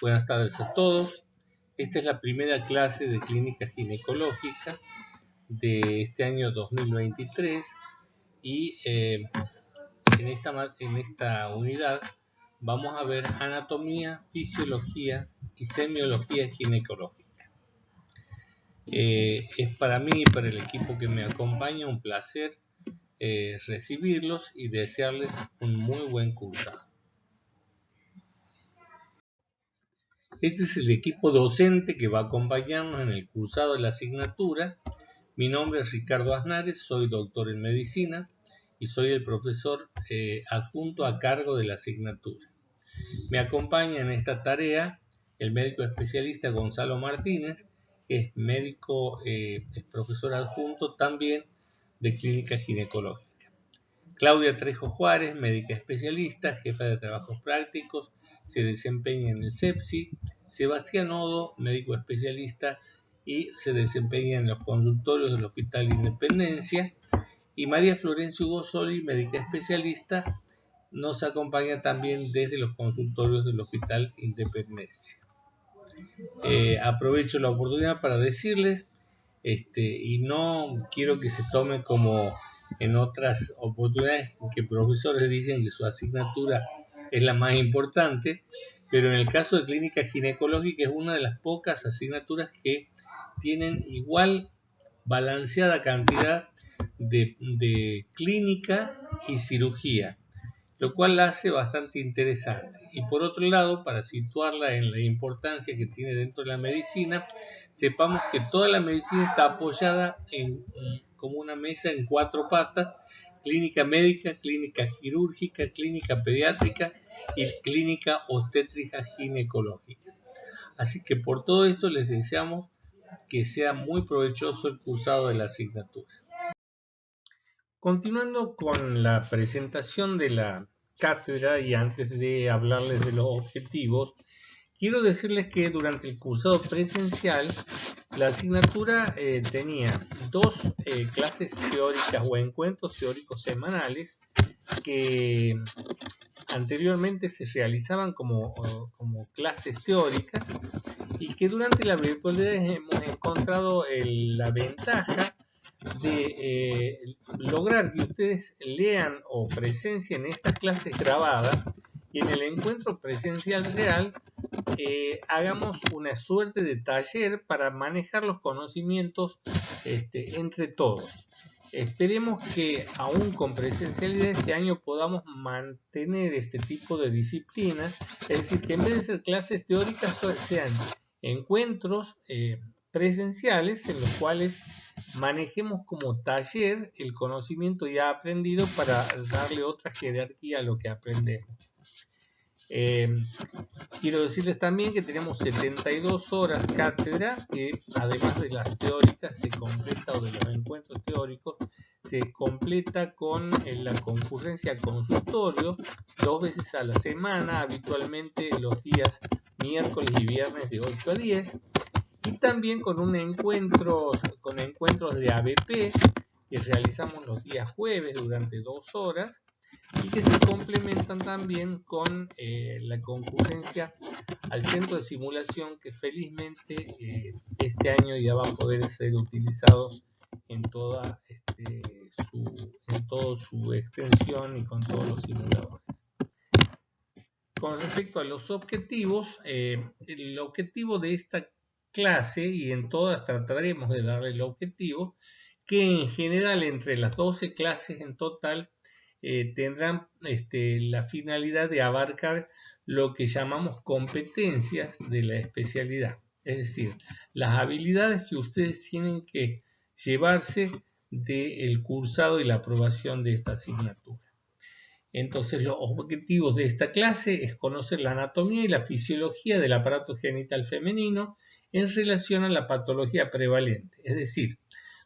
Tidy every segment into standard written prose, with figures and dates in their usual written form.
Buenas tardes a todos. Esta es la primera clase de clínica ginecológica de este año 2023 y en esta unidad vamos a ver anatomía, fisiología y semiología ginecológica. Es para mí y para el equipo que me acompaña un placer recibirlos y desearles un muy buen curso. Este es el equipo docente que va a acompañarnos en el cursado de la asignatura. Mi nombre es Ricardo Aznares, soy doctor en medicina y soy el profesor adjunto a cargo de la asignatura. Me acompaña en esta tarea el médico especialista Gonzalo Martínez, que es médico, es profesor adjunto también de clínica ginecológica. Claudia Trejo Juárez, médica especialista, jefa de trabajos prácticos, se desempeña en el CEPSI. Sebastián Odo, médico especialista y se desempeña en los consultorios del Hospital Independencia. Y María Florencia Hugo Soli, médica especialista, nos acompaña también desde los consultorios del Hospital Independencia. Aprovecho la oportunidad para decirles, y no quiero que se tome como en otras oportunidades que profesores dicen que su asignatura es la más importante, pero en el caso de clínica ginecológica es una de las pocas asignaturas que tienen igual balanceada cantidad de clínica y cirugía, lo cual la hace bastante interesante. Y por otro lado, para situarla en la importancia que tiene dentro de la medicina, sepamos que toda la medicina está apoyada como una mesa en 4 patas: clínica médica, clínica quirúrgica, clínica pediátrica y clínica obstétrica ginecológica. Así que por todo esto les deseamos que sea muy provechoso el cursado de la asignatura. Continuando con la presentación de la cátedra y antes de hablarles de los objetivos, quiero decirles que durante el cursado presencial la asignatura tenía 2 clases teóricas o encuentros teóricos semanales que anteriormente se realizaban como clases teóricas y que durante la virtualidad hemos encontrado la ventaja de lograr que ustedes lean o presencien estas clases grabadas y en el encuentro presencial real hagamos una suerte de taller para manejar los conocimientos entre todos. Esperemos que aún con presencialidad este año podamos mantener este tipo de disciplinas, es decir, que en vez de ser clases teóricas sean encuentros presenciales en los cuales manejemos como taller el conocimiento ya aprendido para darle otra jerarquía a lo que aprendemos. Quiero decirles también que tenemos 72 horas cátedra, que además de las teóricas se completa, o de los encuentros teóricos, se completa con la concurrencia a consultorio 2 veces a la semana, habitualmente los días miércoles y viernes de 8 a 10, y también con encuentros de ABP que realizamos los días jueves durante 2 horas y que se complementan también con la concurrencia al centro de simulación, que felizmente este año ya va a poder ser utilizado en toda su extensión y con todos los simuladores. Con respecto a los objetivos, el objetivo de esta clase, y en todas trataremos de darle el objetivo, que en general entre las 12 clases en total tendrán la finalidad de abarcar lo que llamamos competencias de la especialidad, es decir, las habilidades que ustedes tienen que llevarse del cursado y la aprobación de esta asignatura. Entonces, los objetivos de esta clase es conocer la anatomía y la fisiología del aparato genital femenino en relación a la patología prevalente, es decir,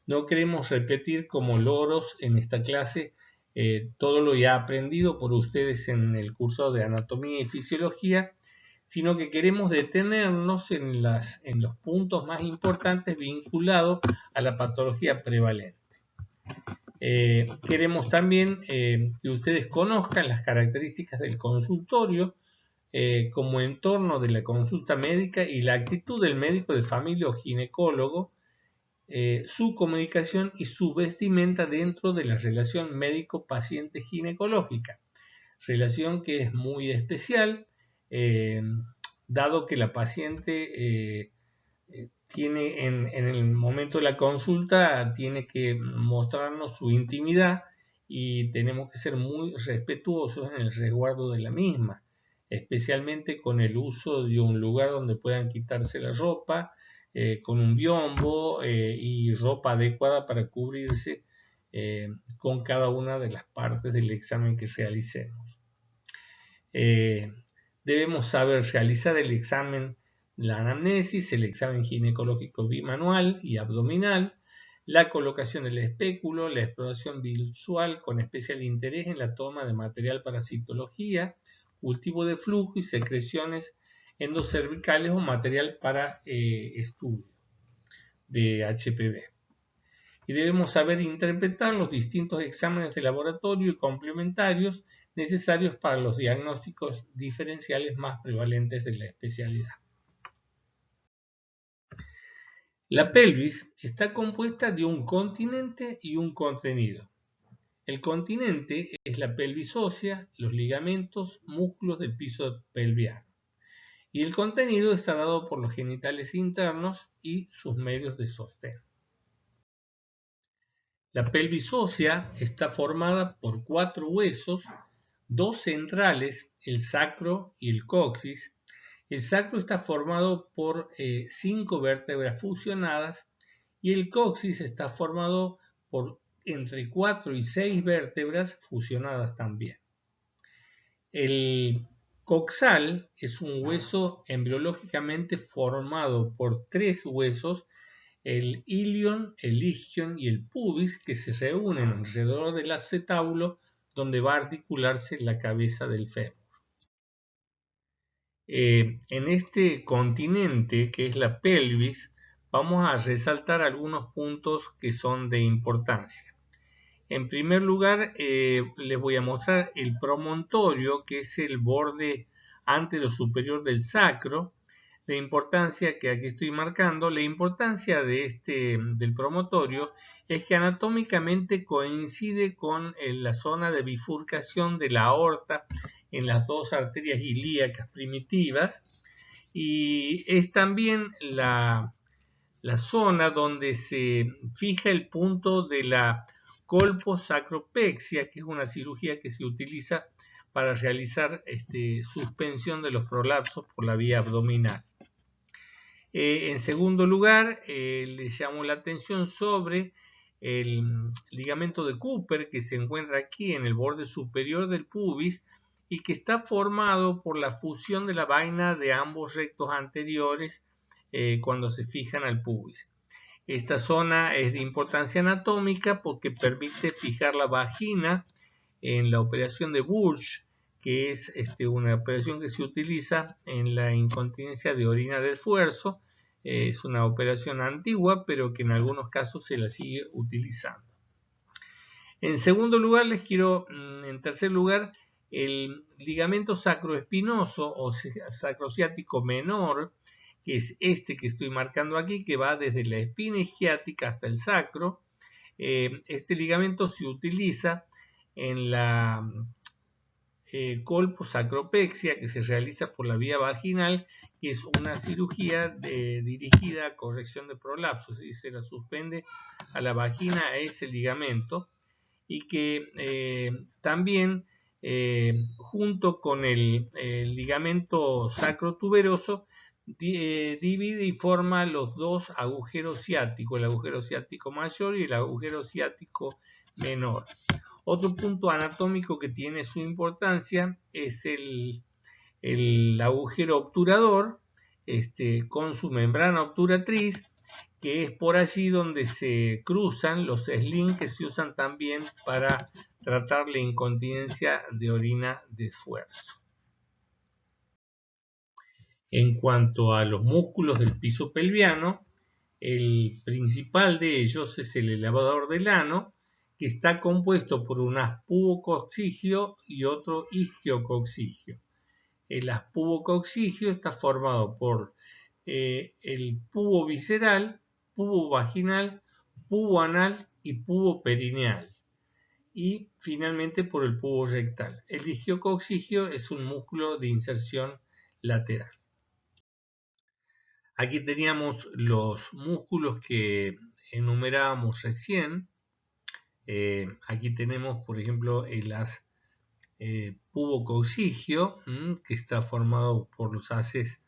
no queremos repetir como loros en esta clase todo lo ya aprendido por ustedes en el curso de anatomía y fisiología, sino que queremos detenernos en los puntos más importantes vinculados a la patología prevalente. Queremos también que ustedes conozcan las características del consultorio, como entorno de la consulta médica y la actitud del médico de familia o ginecólogo, su comunicación y su vestimenta dentro de la relación médico-paciente ginecológica, relación que es muy especial, dado que la paciente tiene en el momento de la consulta tiene que mostrarnos su intimidad y tenemos que ser muy respetuosos en el resguardo de la misma, especialmente con el uso de un lugar donde puedan quitarse la ropa, con un biombo y ropa adecuada para cubrirse con cada una de las partes del examen que realicemos. Debemos saber realizar el examen, la anamnesis, el examen ginecológico bimanual y abdominal, la colocación del espéculo, la exploración visual con especial interés en la toma de material para citología, cultivo de flujo y secreciones endocervicales o material para estudio de HPV. Y debemos saber interpretar los distintos exámenes de laboratorio y complementarios necesarios para los diagnósticos diferenciales más prevalentes de la especialidad. La pelvis está compuesta de un continente y un contenido. El continente es la pelvis ósea, los ligamentos, músculos del piso pelviano. Y el contenido está dado por los genitales internos y sus medios de sostén. La pelvis ósea está formada por 4 huesos, 2 centrales, el sacro y el coxis. El sacro está formado por 5 vértebras fusionadas y el coxis está formado por entre 4 y 6 vértebras fusionadas también. El coxal es un hueso embriológicamente formado por 3 huesos, el ilion, el isquion y el pubis, que se reúnen alrededor del acetábulo donde va a articularse la cabeza del fémur. En este continente, que es la pelvis, vamos a resaltar algunos puntos que son de importancia. En primer lugar, les voy a mostrar el promontorio, que es el borde antero superior del sacro. La importancia que aquí estoy marcando, la importancia del promontorio es que anatómicamente coincide con la zona de bifurcación de la aorta en las 2 arterias ilíacas primitivas y es también la zona donde se fija el punto de la colposacropexia, que es una cirugía que se utiliza para realizar suspensión de los prolapsos por la vía abdominal. En segundo lugar, le llamo la atención sobre el ligamento de Cooper, que se encuentra aquí en el borde superior del pubis y que está formado por la fusión de la vaina de ambos rectos anteriores cuando se fijan al pubis. Esta zona es de importancia anatómica porque permite fijar la vagina en la operación de Burch, que es una operación que se utiliza en la incontinencia de orina de esfuerzo. Es una operación antigua, pero que en algunos casos se la sigue utilizando. En segundo lugar, en tercer lugar, el ligamento sacroespinoso o sacrociático menor, que es este que estoy marcando aquí, que va desde la espina isquiática hasta el sacro. Este ligamento se utiliza en la colposacropexia, que se realiza por la vía vaginal, que es una cirugía dirigida a corrección de prolapsos, y se la suspende a la vagina a ese ligamento, y que también junto con el ligamento sacrotuberoso divide y forma los 2 agujeros ciáticos, el agujero ciático mayor y el agujero ciático menor. Otro punto anatómico que tiene su importancia es el agujero obturador con su membrana obturatriz, que es por allí donde se cruzan los slings que se usan también para tratar la incontinencia de orina de esfuerzo. En cuanto a los músculos del piso pelviano, el principal de ellos es el elevador del ano, que está compuesto por un aspubococcigio y otro isquiococcigio. El pubococcigio está formado por el pubo visceral, pubo vaginal, pubo anal y pubo perineal. Y finalmente por el pubo rectal. El isquiococcigio es un músculo de inserción lateral. Aquí teníamos los músculos que enumerábamos recién. Aquí tenemos, por ejemplo, el pubococcigio, que está formado por los haces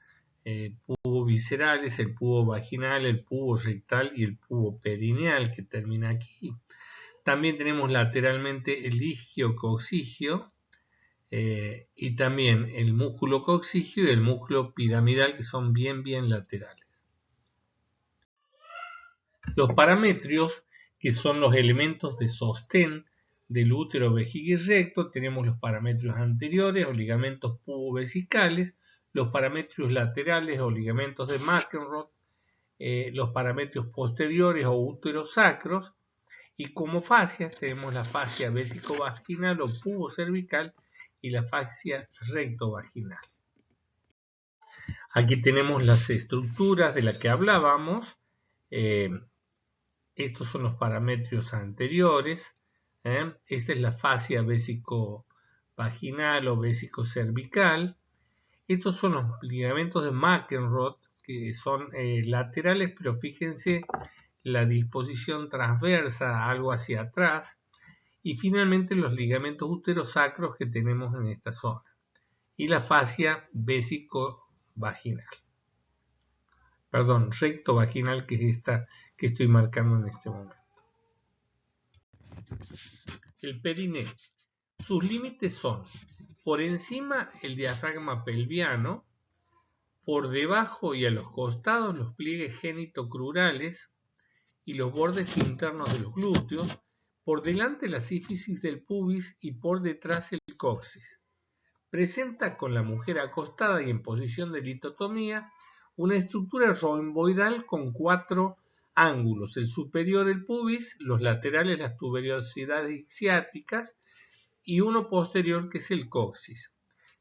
pubo viscerales, el pubo vaginal, el pubo rectal y el pubo perineal, que termina aquí. También tenemos lateralmente el isquiococcigio y también el músculo coccigio y el músculo piramidal, que son bien laterales. Los parametrios, que son los elementos de sostén del útero, vejiga y recto, tenemos los parametrios anteriores o ligamentos pubovesicales, los parametrios laterales o ligamentos de McEnroe, los parametrios posteriores o úterosacros, y como fascias tenemos la fascia vésico-vaginal o pubocervical y la fascia recto-vaginal. Aquí tenemos las estructuras de las que hablábamos. Estos son los parametrios anteriores. Esta es la fascia vésico-vaginal o vésico-cervical. Estos son los ligamentos de McEnroe, que son laterales, pero fíjense la disposición transversa, algo hacia atrás. Y finalmente los ligamentos uterosacros que tenemos en esta zona. Y la fascia vésico-vaginal. Perdón, recto-vaginal, que es esta que estoy marcando en este momento. El perineo. Sus límites son: por encima el diafragma pelviano, por debajo y a los costados los pliegues genitocrurales y los bordes internos de los glúteos, por delante la sífisis del pubis y por detrás el coxis. Presenta, con la mujer acostada y en posición de litotomía, una estructura romboidal con 4 ángulos: el superior el pubis, los laterales las tuberosidades isquiáticas y uno posterior que es el coxis.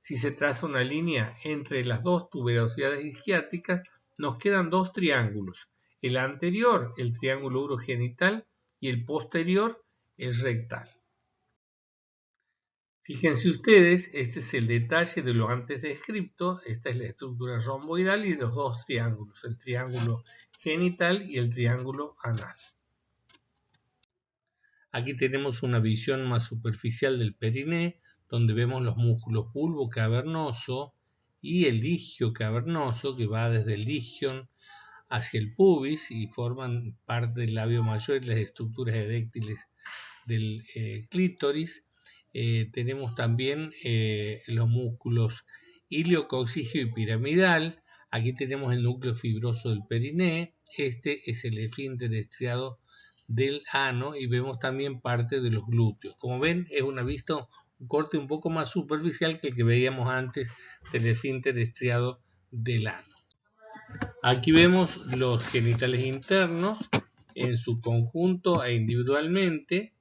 Si se traza una línea entre las dos tuberosidades isquiáticas, nos quedan 2 triángulos: el anterior, el triángulo urogenital, y el posterior, el rectal. Fíjense ustedes, este es el detalle de lo antes descrito. Esta es la estructura romboidal y los 2 triángulos, el triángulo genital y el triángulo anal. Aquí tenemos una visión más superficial del periné, donde vemos los músculos bulbo cavernoso y el isquio cavernoso, que va desde el isquion hacia el pubis y forman parte del labio mayor y las estructuras eréctiles del clítoris. Tenemos también los músculos iliococcigio y piramidal. Aquí tenemos el núcleo fibroso del periné. Este es el esfínter estriado del ano y vemos también parte de los glúteos. Como ven, es una vista, un corte un poco más superficial que el que veíamos antes del esfínter estriado del ano. Aquí vemos los genitales internos en su conjunto e individualmente.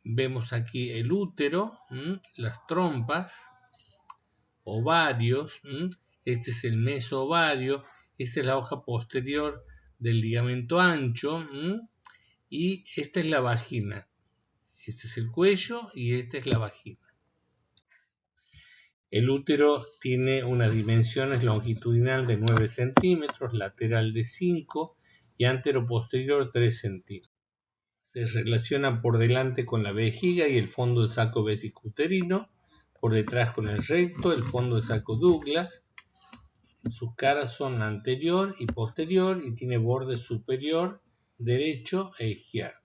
Vemos aquí el útero, las trompas, ovarios, este es el mesovario, esta es la hoja posterior del ligamento ancho, y esta es la vagina. Este es el cuello y esta es la vagina. El útero tiene unas dimensiones: longitudinal de 9 centímetros, lateral de 5 y antero-posterior 3 centímetros. Se relaciona por delante con la vejiga y el fondo del saco vesico-uterino, por detrás con el recto, el fondo del saco Douglas. Sus caras son anterior y posterior y tiene borde superior derecho e izquierdo.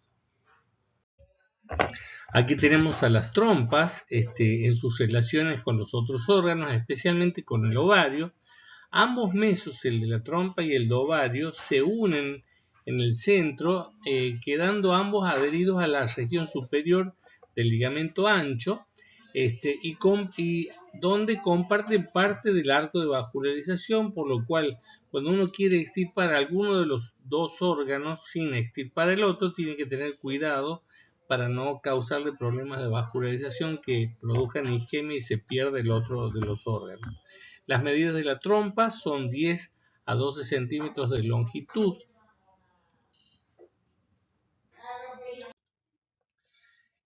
Aquí tenemos a las trompas en sus relaciones con los otros órganos, especialmente con el ovario. Ambos mesos, el de la trompa y el de ovario, se unen en el centro, quedando ambos adheridos a la región superior del ligamento ancho, y donde comparten parte del arco de vascularización, por lo cual cuando uno quiere extirpar alguno de los dos órganos sin extirpar el otro, tiene que tener cuidado para no causarle problemas de vascularización que produzcan isquemia y se pierde el otro de los órganos. Las medidas de la trompa son 10 a 12 centímetros de longitud.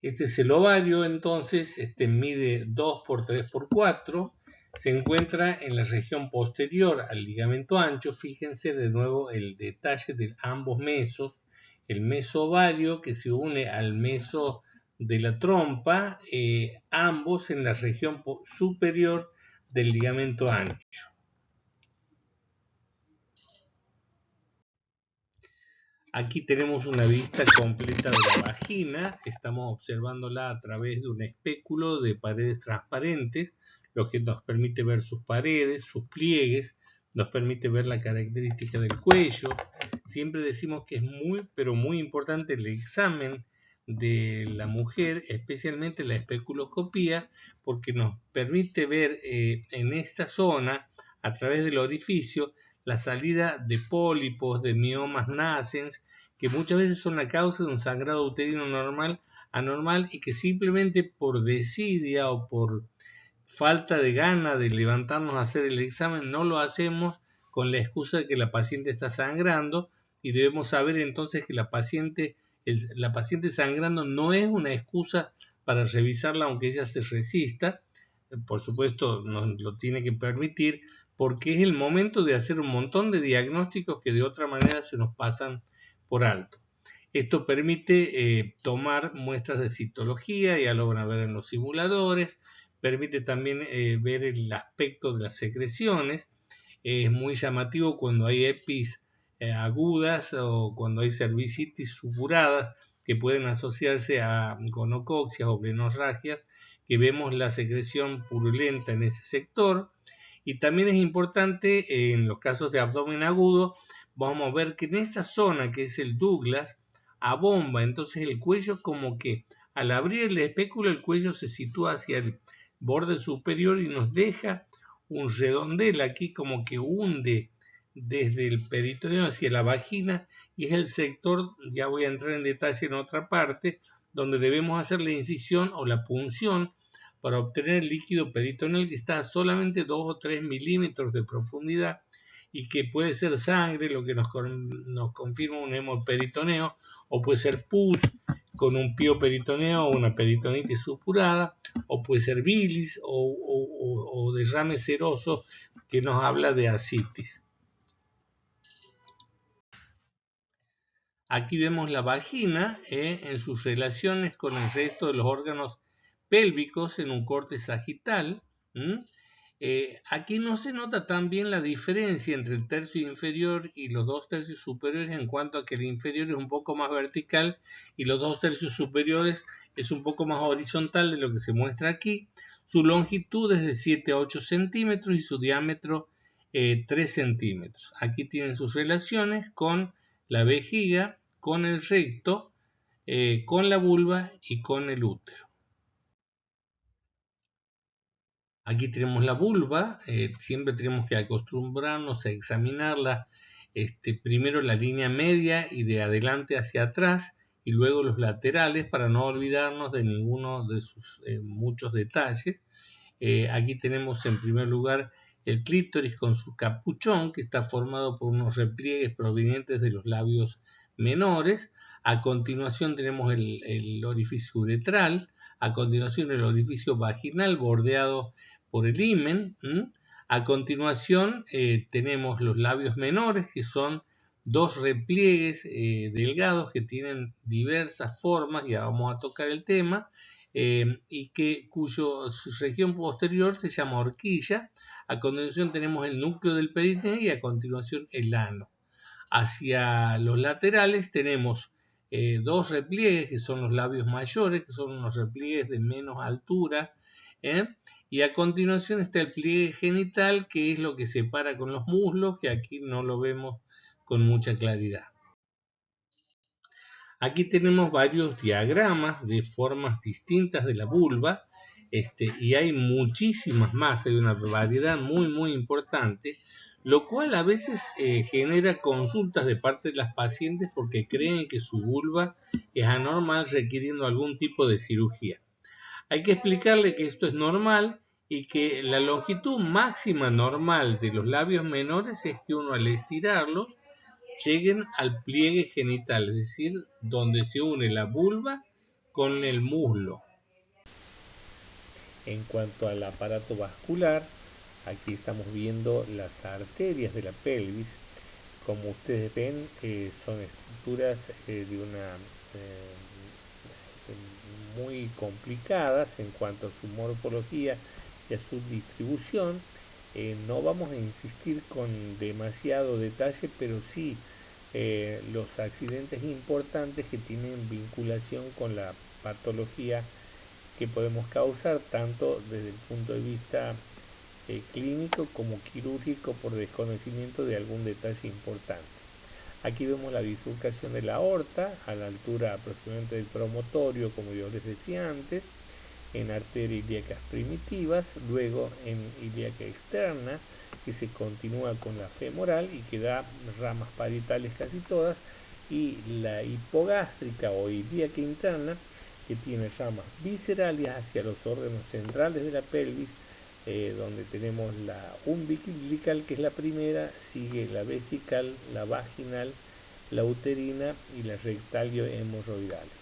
Este es el ovario, entonces, mide 2 por 3 por 4, se encuentra en la región posterior al ligamento ancho. Fíjense de nuevo el detalle de ambos mesos, el meso ovario que se une al meso de la trompa, ambos en la región superior del ligamento ancho. Aquí tenemos una vista completa de la vagina. Estamos observándola a través de un espéculo de paredes transparentes, lo que nos permite ver sus paredes, sus pliegues, nos permite ver la característica del cuello. Siempre decimos que es muy, pero muy importante el examen de la mujer, especialmente la especuloscopía, porque nos permite ver en esta zona, a través del orificio, la salida de pólipos, de miomas nascens, que muchas veces son la causa de un sangrado uterino anormal, y que simplemente por desidia o por falta de gana de levantarnos a hacer el examen no lo hacemos, con la excusa de que la paciente está sangrando, y debemos saber entonces que la paciente sangrando no es una excusa para revisarla aunque ella se resista. Por supuesto nos lo tiene que permitir, porque es el momento de hacer un montón de diagnósticos que de otra manera se nos pasan por alto. Esto permite tomar muestras de citología, ya lo van a ver en los simuladores. Permite también ver el aspecto de las secreciones. Es muy llamativo cuando hay EPIs agudas o cuando hay cervicitis supuradas que pueden asociarse a gonocoxias o blenorragias, que vemos la secreción purulenta en ese sector. Y también es importante en los casos de abdomen agudo, vamos a ver que en esa zona que es el Douglas abomba, entonces el cuello como que al abrir el espéculo el cuello se sitúa hacia el borde superior y nos deja un redondel aquí como que hunde desde el peritoneo hacia la vagina, y es el sector, ya voy a entrar en detalle en otra parte, donde debemos hacer la incisión o la punción para obtener el líquido peritoneal, que está a solamente 2 o 3 milímetros de profundidad y que puede ser sangre, lo que nos confirma un hemoperitoneo, o puede ser pus con un pioperitoneo o una peritonitis supurada, o puede ser bilis o derrame seroso que nos habla de ascitis. Aquí vemos la vagina en sus relaciones con el resto de los órganos pélvicos en un corte sagital. Aquí no se nota tan bien la diferencia entre el tercio inferior y los 2 tercios superiores, en cuanto a que el inferior es un poco más vertical y los 2 tercios superiores es un poco más horizontal de lo que se muestra aquí. Su longitud es de 7 a 8 centímetros y su diámetro 3 centímetros. Aquí tienen sus relaciones con la vejiga, con el recto, con la vulva y con el útero. Aquí tenemos la vulva. Siempre tenemos que acostumbrarnos a examinarla, primero la línea media y de adelante hacia atrás, y luego los laterales, para no olvidarnos de ninguno de sus muchos detalles. Aquí tenemos en primer lugar el clítoris con su capuchón, que está formado por unos repliegues provenientes de los labios menores. A continuación tenemos el orificio uretral. A continuación el orificio vaginal bordeado por el himen. A continuación tenemos los labios menores, que son 2 repliegues delgados que tienen diversas formas, ya vamos a tocar el tema, y cuyo región posterior se llama horquilla. A continuación tenemos el núcleo del perineo y a continuación el ano. Hacia los laterales tenemos 2 repliegues, que son los labios mayores, que son unos repliegues de menos altura, y a continuación está el pliegue genital, que es lo que separa con los muslos, que aquí no lo vemos con mucha claridad. Aquí tenemos varios diagramas de formas distintas de la vulva, y hay muchísimas más, hay una variedad muy importante. lo cual a veces genera consultas de parte de las pacientes porque creen que su vulva es anormal requiriendo algún tipo de cirugía. Hay que explicarle que esto es normal y que la longitud máxima normal de los labios menores es que uno al estirarlos lleguen al pliegue genital, es decir, donde se une la vulva con el muslo. En cuanto al aparato vascular, aquí estamos viendo las arterias de la pelvis. Como ustedes ven, son estructuras de una muy complicadas en cuanto a su morfología y a su distribución. No vamos a insistir con demasiado detalle, pero sí los accidentes importantes que tienen vinculación con la patología que podemos causar tanto desde el punto de vista clínico como quirúrgico por desconocimiento de algún detalle importante. Aquí vemos la bifurcación de la aorta a la altura aproximadamente del promontorio, como yo les decía antes, en arterias ilíacas primitivas, luego en ilíaca externa, que se continúa con la femoral y que da ramas parietales casi todas, y la hipogástrica o ilíaca interna, que tiene ramas viscerales hacia los órganos centrales de la pelvis, donde tenemos la umbilical, que es la primera, sigue la vesical, la vaginal, la uterina y la rectalio-hemorroidales.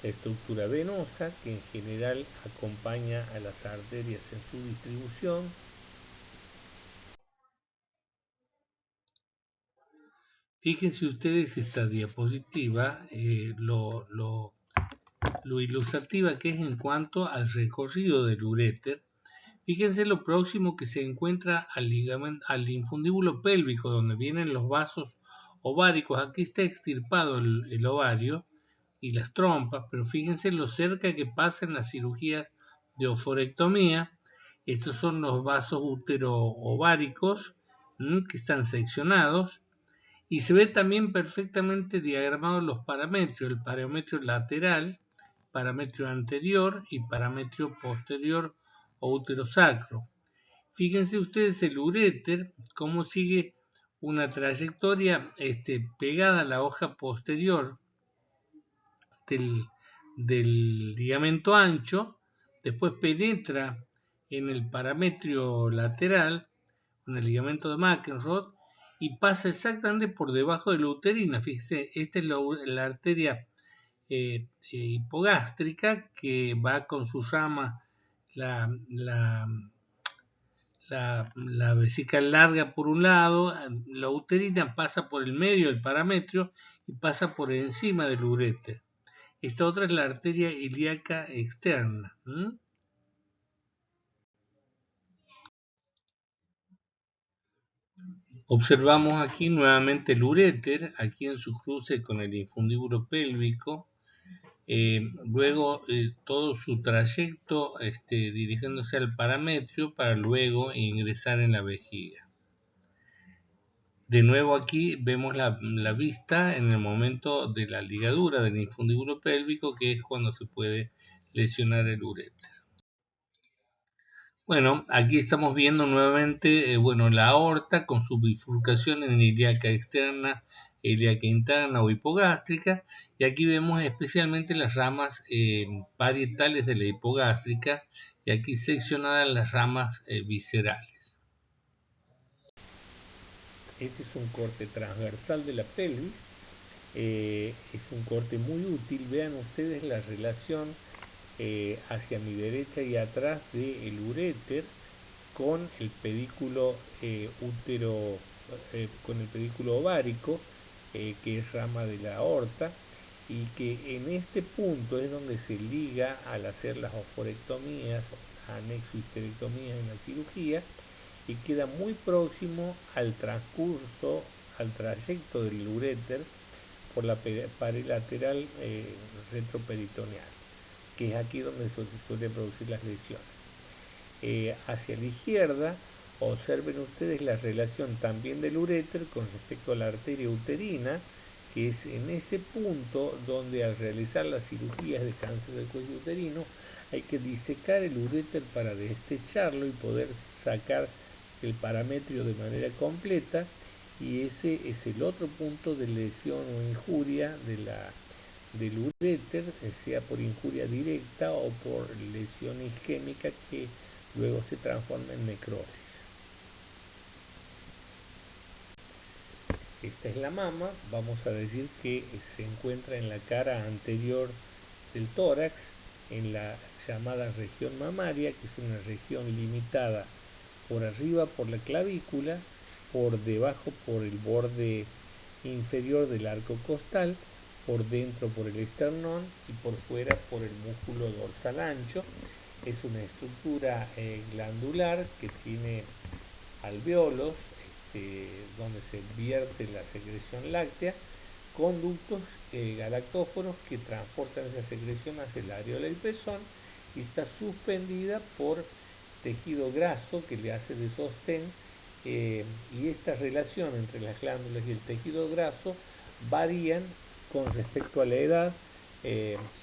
La estructura venosa, que en general acompaña a las arterias en su distribución. Fíjense ustedes esta diapositiva, lo ilustrativa que es en cuanto al recorrido del uréter. Fíjense lo próximo que se encuentra al infundíbulo pélvico, donde vienen los vasos ováricos. Aquí está extirpado el ovario y las trompas, pero fíjense lo cerca que pasan las cirugías de oforectomía. Estos son los vasos útero-ováricos que están seccionados. Y se ve también perfectamente diagramados los parametrios, el parametrio lateral, parametrio anterior y parametrio posterior o útero-sacro. Fíjense ustedes el uréter, cómo sigue una trayectoria pegada a la hoja posterior del ligamento ancho, después penetra en el parametrio lateral, en el ligamento de McEnroe, y pasa exactamente por debajo de la uterina. Fíjense, esta es la arteria hipogástrica que va con su rama, la vesical larga por un lado, la uterina pasa por el medio del parametrio y pasa por encima del uréter. Esta otra es la arteria ilíaca externa. Observamos aquí nuevamente el uréter, aquí en su cruce con el infundíbulo pélvico, luego todo su trayecto dirigiéndose al parametrio para luego ingresar en la vejiga. De nuevo aquí vemos la vista en el momento de la ligadura del infundíbulo pélvico, que es cuando se puede lesionar el uréter. Bueno, aquí estamos viendo nuevamente la aorta con su bifurcación en ilíaca externa, ilíaca interna o hipogástrica, y aquí vemos especialmente las ramas parietales de la hipogástrica y aquí seccionadas las ramas viscerales. Este es un corte transversal de la pelvis, es un corte muy útil. Vean ustedes la relación hacia mi derecha y atrás del uréter con el pedículo con el pedículo ovárico, que es rama de la aorta, y que en este punto es donde se liga al hacer las oforectomías, anexohisterectomías en la cirugía, y queda muy próximo al transcurso, al trayecto del uréter por la pared lateral retroperitoneal, que es aquí donde se suele producir las lesiones. Hacia la izquierda, observen ustedes la relación también del uréter con respecto a la arteria uterina, que es en ese punto donde al realizar las cirugías de cáncer del cuello uterino hay que disecar el uréter para destecharlo y poder sacar el parametrio de manera completa, y ese es el otro punto de lesión o injuria del uréter, sea por injuria directa o por lesión isquémica que luego se transforma en necrosis. Esta es la mama. Vamos a decir que se encuentra en la cara anterior del tórax, en la llamada región mamaria, que es una región limitada por arriba por la clavícula, por debajo por el borde inferior del arco costal, por dentro por el esternón y por fuera por el músculo dorsal ancho. Es una estructura glandular que tiene alvéolos, donde se vierte la secreción láctea, conductos galactóforos que transportan esa secreción hacia el areola del pezón, y está suspendida por tejido graso que le hace de sostén, y esta relación entre las glándulas y el tejido graso varían con respecto a la edad,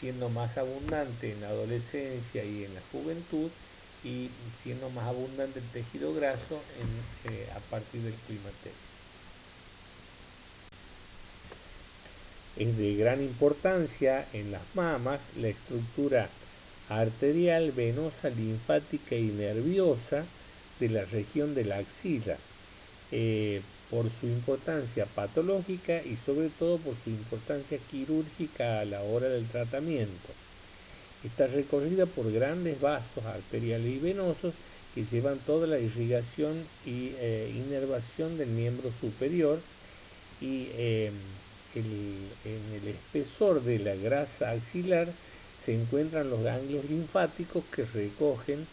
siendo más abundante en la adolescencia y en la juventud, y siendo más abundante el tejido graso a partir del climaterio. Es de gran importancia en las mamas la estructura arterial, venosa, linfática y nerviosa de la región de la axila, por su importancia patológica y sobre todo por su importancia quirúrgica a la hora del tratamiento. Está recorrida por grandes vasos arteriales y venosos que llevan toda la irrigación y inervación del miembro superior, y en el espesor de la grasa axilar se encuentran los ganglios linfáticos que recogen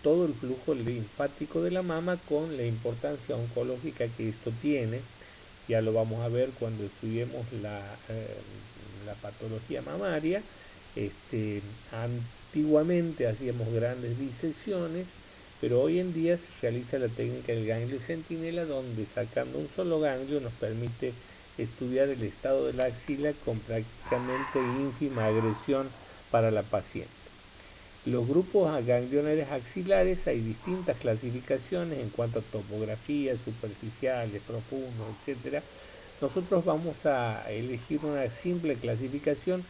todo el flujo linfático de la mama, con la importancia oncológica que esto tiene. Ya lo vamos a ver cuando estudiemos la patología mamaria. Antiguamente hacíamos grandes disecciones, pero hoy en día se realiza la técnica del ganglio centinela, donde sacando un solo ganglio nos permite estudiar el estado de la axila con prácticamente ínfima agresión para la paciente. Los grupos ganglionares axilares, hay distintas clasificaciones en cuanto a topografía, superficiales, profundos, etc. Nosotros vamos a elegir una simple clasificación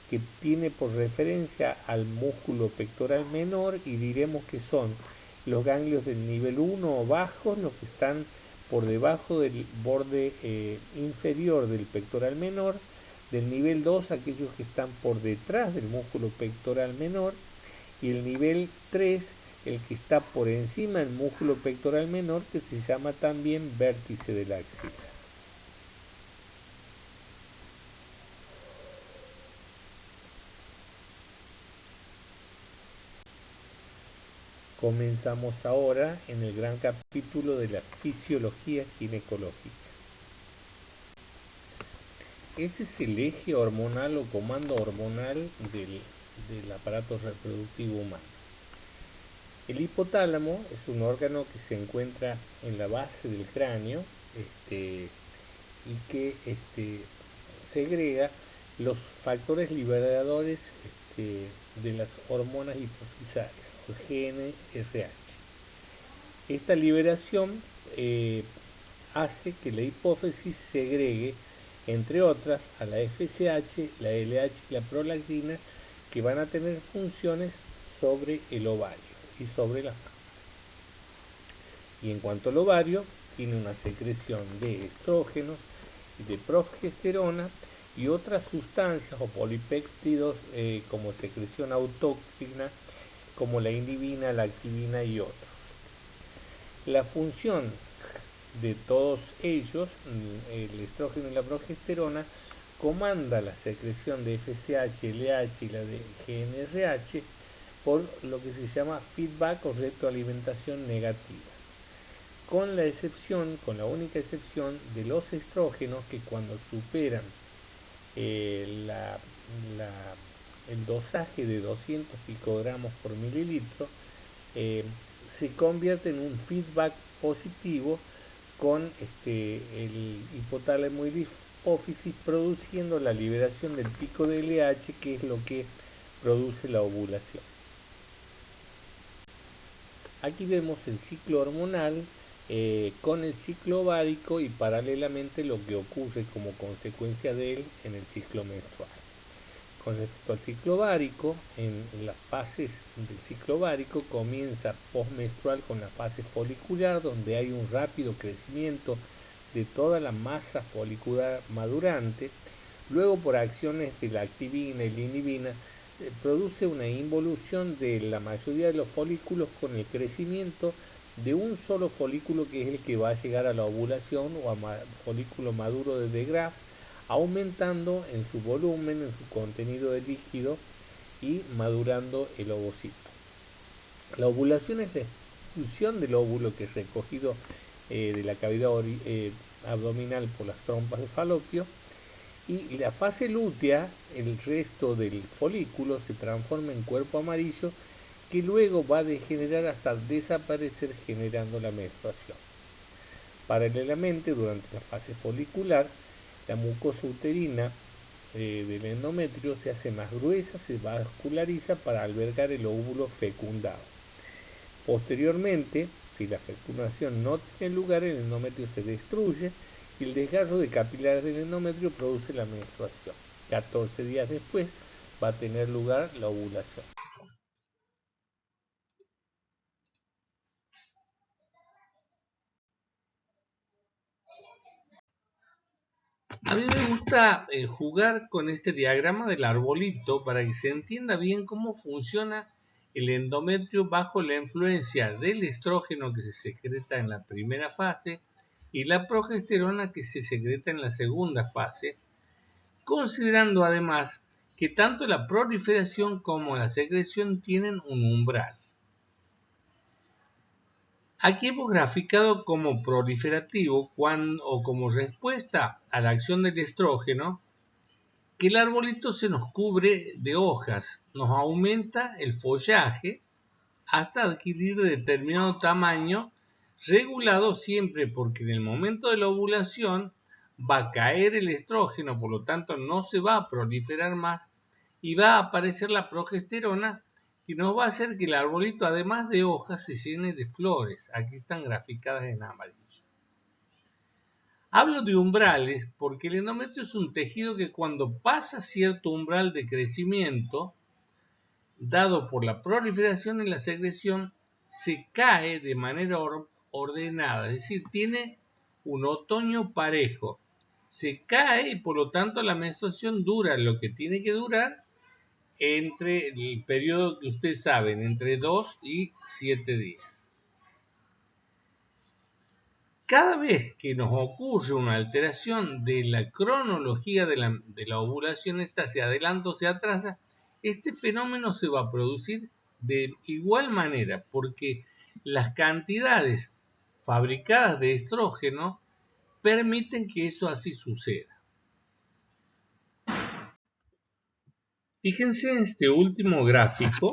que tiene por referencia al músculo pectoral menor, y diremos que son los ganglios del nivel 1 o bajos, los que están por debajo del borde inferior del pectoral menor; del nivel 2 aquellos que están por detrás del músculo pectoral menor; y el nivel 3 el que está por encima del músculo pectoral menor, que se llama también vértice de la axila. Comenzamos ahora en el gran capítulo de la fisiología ginecológica. Este es el eje hormonal o comando hormonal del aparato reproductivo humano. El hipotálamo es un órgano que se encuentra en la base del cráneo, y que segrega los factores liberadores de las hormonas hipofisales, o GnRH. Esta liberación hace que la hipófisis segregue, entre otras, a la FSH, la LH y la prolactina, que van a tener funciones sobre el ovario y sobre las mamas. Y en cuanto al ovario, tiene una secreción de estrógenos y de progesterona y otras sustancias o polipéptidos como secreción autóctina, como la inhibina, la activina y otros. La función de todos ellos, el estrógeno y la progesterona, comanda la secreción de FSH, LH y la de GnRH por lo que se llama feedback o retroalimentación negativa, con la única excepción de los estrógenos, que cuando superan el dosaje de 200 picogramos por mililitro, se convierte en un feedback positivo con el hipotálamo y la hipófisis, produciendo la liberación del pico de LH, que es lo que produce la ovulación. Aquí vemos el ciclo hormonal con el ciclo ovárico y paralelamente lo que ocurre como consecuencia de él en el ciclo menstrual. Con respecto al ciclo ovárico, en las fases del ciclo ovárico comienza postmenstrual con la fase folicular, donde hay un rápido crecimiento de toda la masa folicular madurante. Luego, por acciones de la activina y la inhibina, produce una involución de la mayoría de los folículos con el crecimiento de un solo folículo, que es el que va a llegar a la ovulación o a folículo maduro de De Graaf, aumentando en su volumen, en su contenido de líquido y madurando el ovocito. La ovulación es la expulsión del óvulo que es recogido de la cavidad abdominal por las trompas de Falopio, y la fase lútea, el resto del folículo se transforma en cuerpo amarillo, que luego va a degenerar hasta desaparecer, generando la menstruación. Paralelamente, durante la fase folicular, la mucosa uterina del endometrio se hace más gruesa, se vasculariza para albergar el óvulo fecundado. Posteriormente, si la fecundación no tiene lugar, el endometrio se destruye y el desgarro de capilares del endometrio produce la menstruación. 14 días después va a tener lugar la ovulación. A mí me gusta jugar con este diagrama del arbolito para que se entienda bien cómo funciona el endometrio bajo la influencia del estrógeno que se secreta en la primera fase y la progesterona que se secreta en la segunda fase, considerando además que tanto la proliferación como la secreción tienen un umbral. Aquí hemos graficado como proliferativo o como respuesta a la acción del estrógeno, que el arbolito se nos cubre de hojas, nos aumenta el follaje hasta adquirir determinado tamaño, regulado siempre porque en el momento de la ovulación va a caer el estrógeno, por lo tanto no se va a proliferar más y va a aparecer la progesterona, y nos va a hacer que el arbolito, además de hojas, se llene de flores. Aquí están graficadas en amarillo. Hablo de umbrales porque el endometrio es un tejido que cuando pasa cierto umbral de crecimiento, dado por la proliferación y la secreción, se cae de manera ordenada, es decir, tiene un otoño parejo. Se cae y por lo tanto la menstruación dura lo que tiene que durar entre el periodo que ustedes saben, entre 2 y 7 días. Cada vez que nos ocurre una alteración de la cronología de la ovulación, esta se adelanta o se atrasa, este fenómeno se va a producir de igual manera, porque las cantidades fabricadas de estrógeno permiten que eso así suceda. Fíjense en este último gráfico.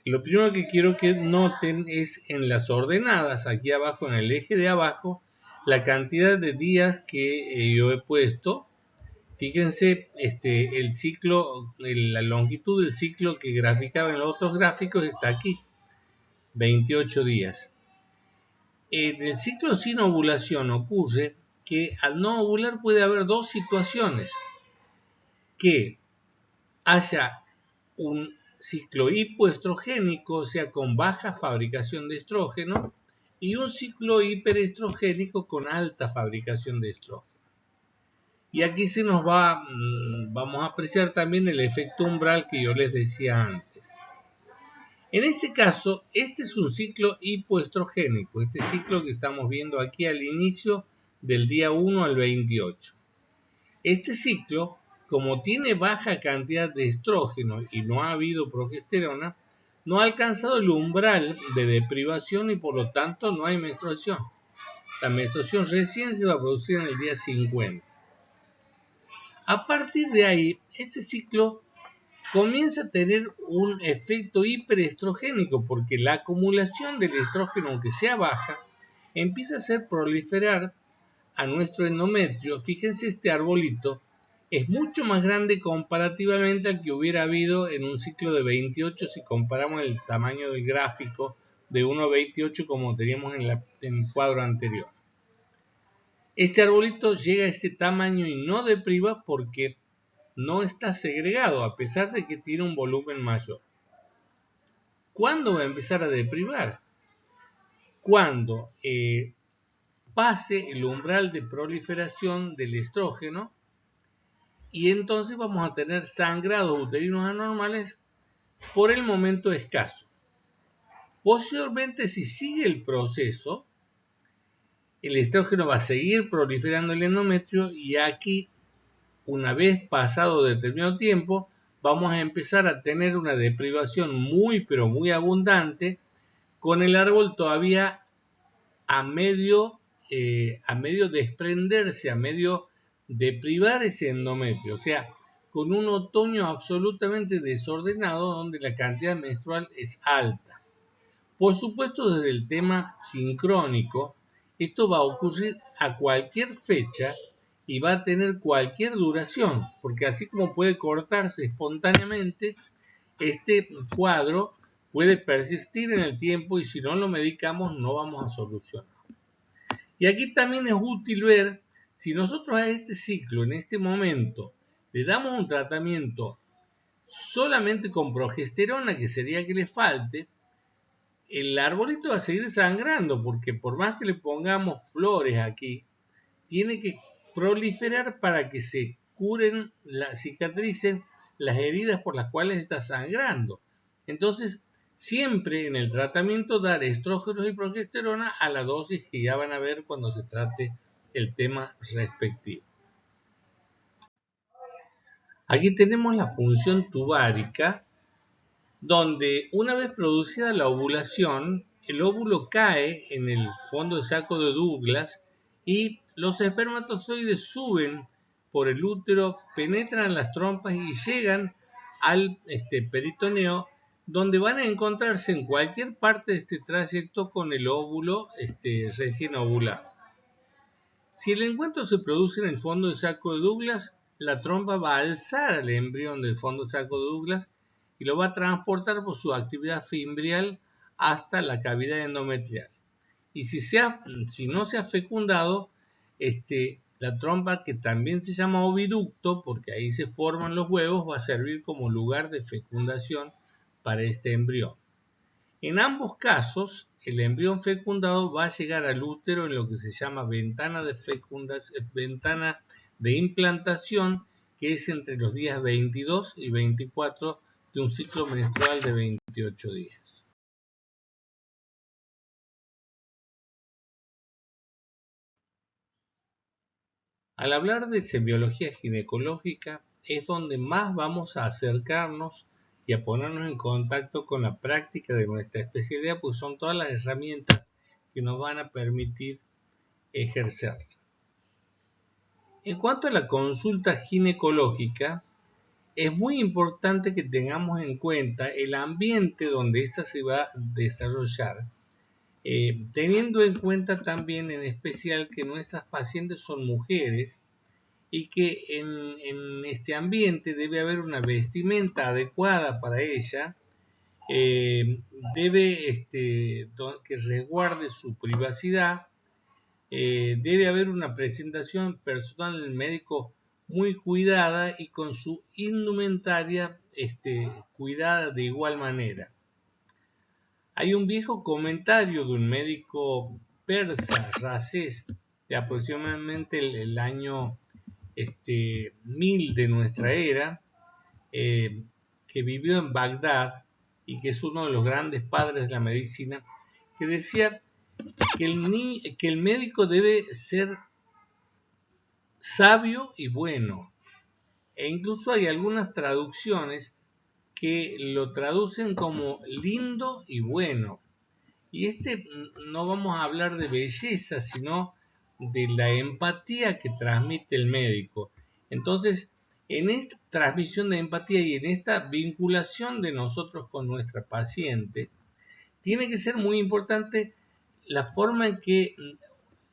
Lo primero que quiero que noten es en las ordenadas, aquí abajo en el eje de abajo, la cantidad de días que yo he puesto. Fíjense el ciclo, la longitud del ciclo que graficaba en los otros gráficos está aquí, 28 días. En el ciclo sin ovulación ocurre que al no ovular puede haber dos situaciones: que haya un ciclo hipoestrogénico, o sea, con baja fabricación de estrógeno, y un ciclo hiperestrogénico con alta fabricación de estrógeno. Y aquí se nos vamos a apreciar también el efecto umbral que yo les decía antes. En este caso, este es un ciclo hipoestrogénico, este ciclo que estamos viendo aquí al inicio del día 1 al 28. Este ciclo, como tiene baja cantidad de estrógeno y no ha habido progesterona, no ha alcanzado el umbral de deprivación y por lo tanto no hay menstruación. La menstruación recién se va a producir en el día 50. A partir de ahí, este ciclo comienza a tener un efecto hiperestrogénico porque la acumulación del estrógeno, aunque sea baja, empieza a hacer proliferar a nuestro endometrio. Fíjense este arbolito es mucho más grande comparativamente al que hubiera habido en un ciclo de 28 si comparamos el tamaño del gráfico de 1,28 como teníamos en el cuadro anterior. Este arbolito llega a este tamaño y no depriva porque no está segregado, a pesar de que tiene un volumen mayor. ¿Cuándo va a empezar a deprivar? Cuando pase el umbral de proliferación del estrógeno y entonces vamos a tener sangrados uterinos anormales por el momento escaso. Posteriormente, si sigue el proceso, el estrógeno va a seguir proliferando el endometrio y aquí, una vez pasado determinado tiempo, vamos a empezar a tener una deprivación muy pero muy abundante con el árbol todavía a medio desprenderse, a medio deprivar ese endometrio, o sea, con un otoño absolutamente desordenado donde la cantidad menstrual es alta. Por supuesto, desde el tema sincrónico, esto va a ocurrir a cualquier fecha y va a tener cualquier duración, porque así como puede cortarse espontáneamente, este cuadro puede persistir en el tiempo y si no lo medicamos no vamos a solucionar. Y aquí también es útil ver si nosotros a este ciclo, en este momento, le damos un tratamiento solamente con progesterona, que sería que le falte, el arbolito va a seguir sangrando, porque por más que le pongamos flores aquí, tiene que proliferar para que se curen, cicatricen las heridas por las cuales está sangrando. Entonces, siempre en el tratamiento dar estrógenos y progesterona a la dosis que ya van a ver cuando se trate el tema respectivo. Aquí tenemos la función tubárica, donde una vez producida la ovulación, el óvulo cae en el fondo de saco de Douglas y los espermatozoides suben por el útero, penetran las trompas y llegan al peritoneo, donde van a encontrarse en cualquier parte de este trayecto con el óvulo recién ovulado. Si el encuentro se produce en el fondo de saco de Douglas, la trompa va a alzar al embrión del fondo de saco de Douglas y lo va a transportar por su actividad fimbrial hasta la cavidad endometrial. Y si no se ha fecundado, la trompa, que también se llama oviducto, porque ahí se forman los huevos, va a servir como lugar de fecundación para este embrión. En ambos casos, el embrión fecundado va a llegar al útero en lo que se llama ventana de implantación, que es entre los días 22 y 24 de un ciclo menstrual de 28 días. Al hablar de semiología ginecológica es donde más vamos a acercarnos y a ponernos en contacto con la práctica de nuestra especialidad, pues son todas las herramientas que nos van a permitir ejercer. En cuanto a la consulta ginecológica, es muy importante que tengamos en cuenta el ambiente donde ésta se va a desarrollar, teniendo en cuenta también en especial que nuestras pacientes son mujeres y que en este ambiente debe haber una vestimenta adecuada para ella, debe que resguarde su privacidad, debe haber una presentación personal del médico muy cuidada y con su indumentaria cuidada de igual manera. Hay un viejo comentario de un médico persa, Racés, de aproximadamente el año 1000 de nuestra era, que vivió en Bagdad y que es uno de los grandes padres de la medicina, que decía que el médico debe ser sabio y bueno. E incluso hay algunas traducciones que lo traducen como lindo y bueno. Y no vamos a hablar de belleza, sino de la empatía que transmite el médico. Entonces, en esta transmisión de empatía y en esta vinculación de nosotros con nuestra paciente, tiene que ser muy importante la forma en que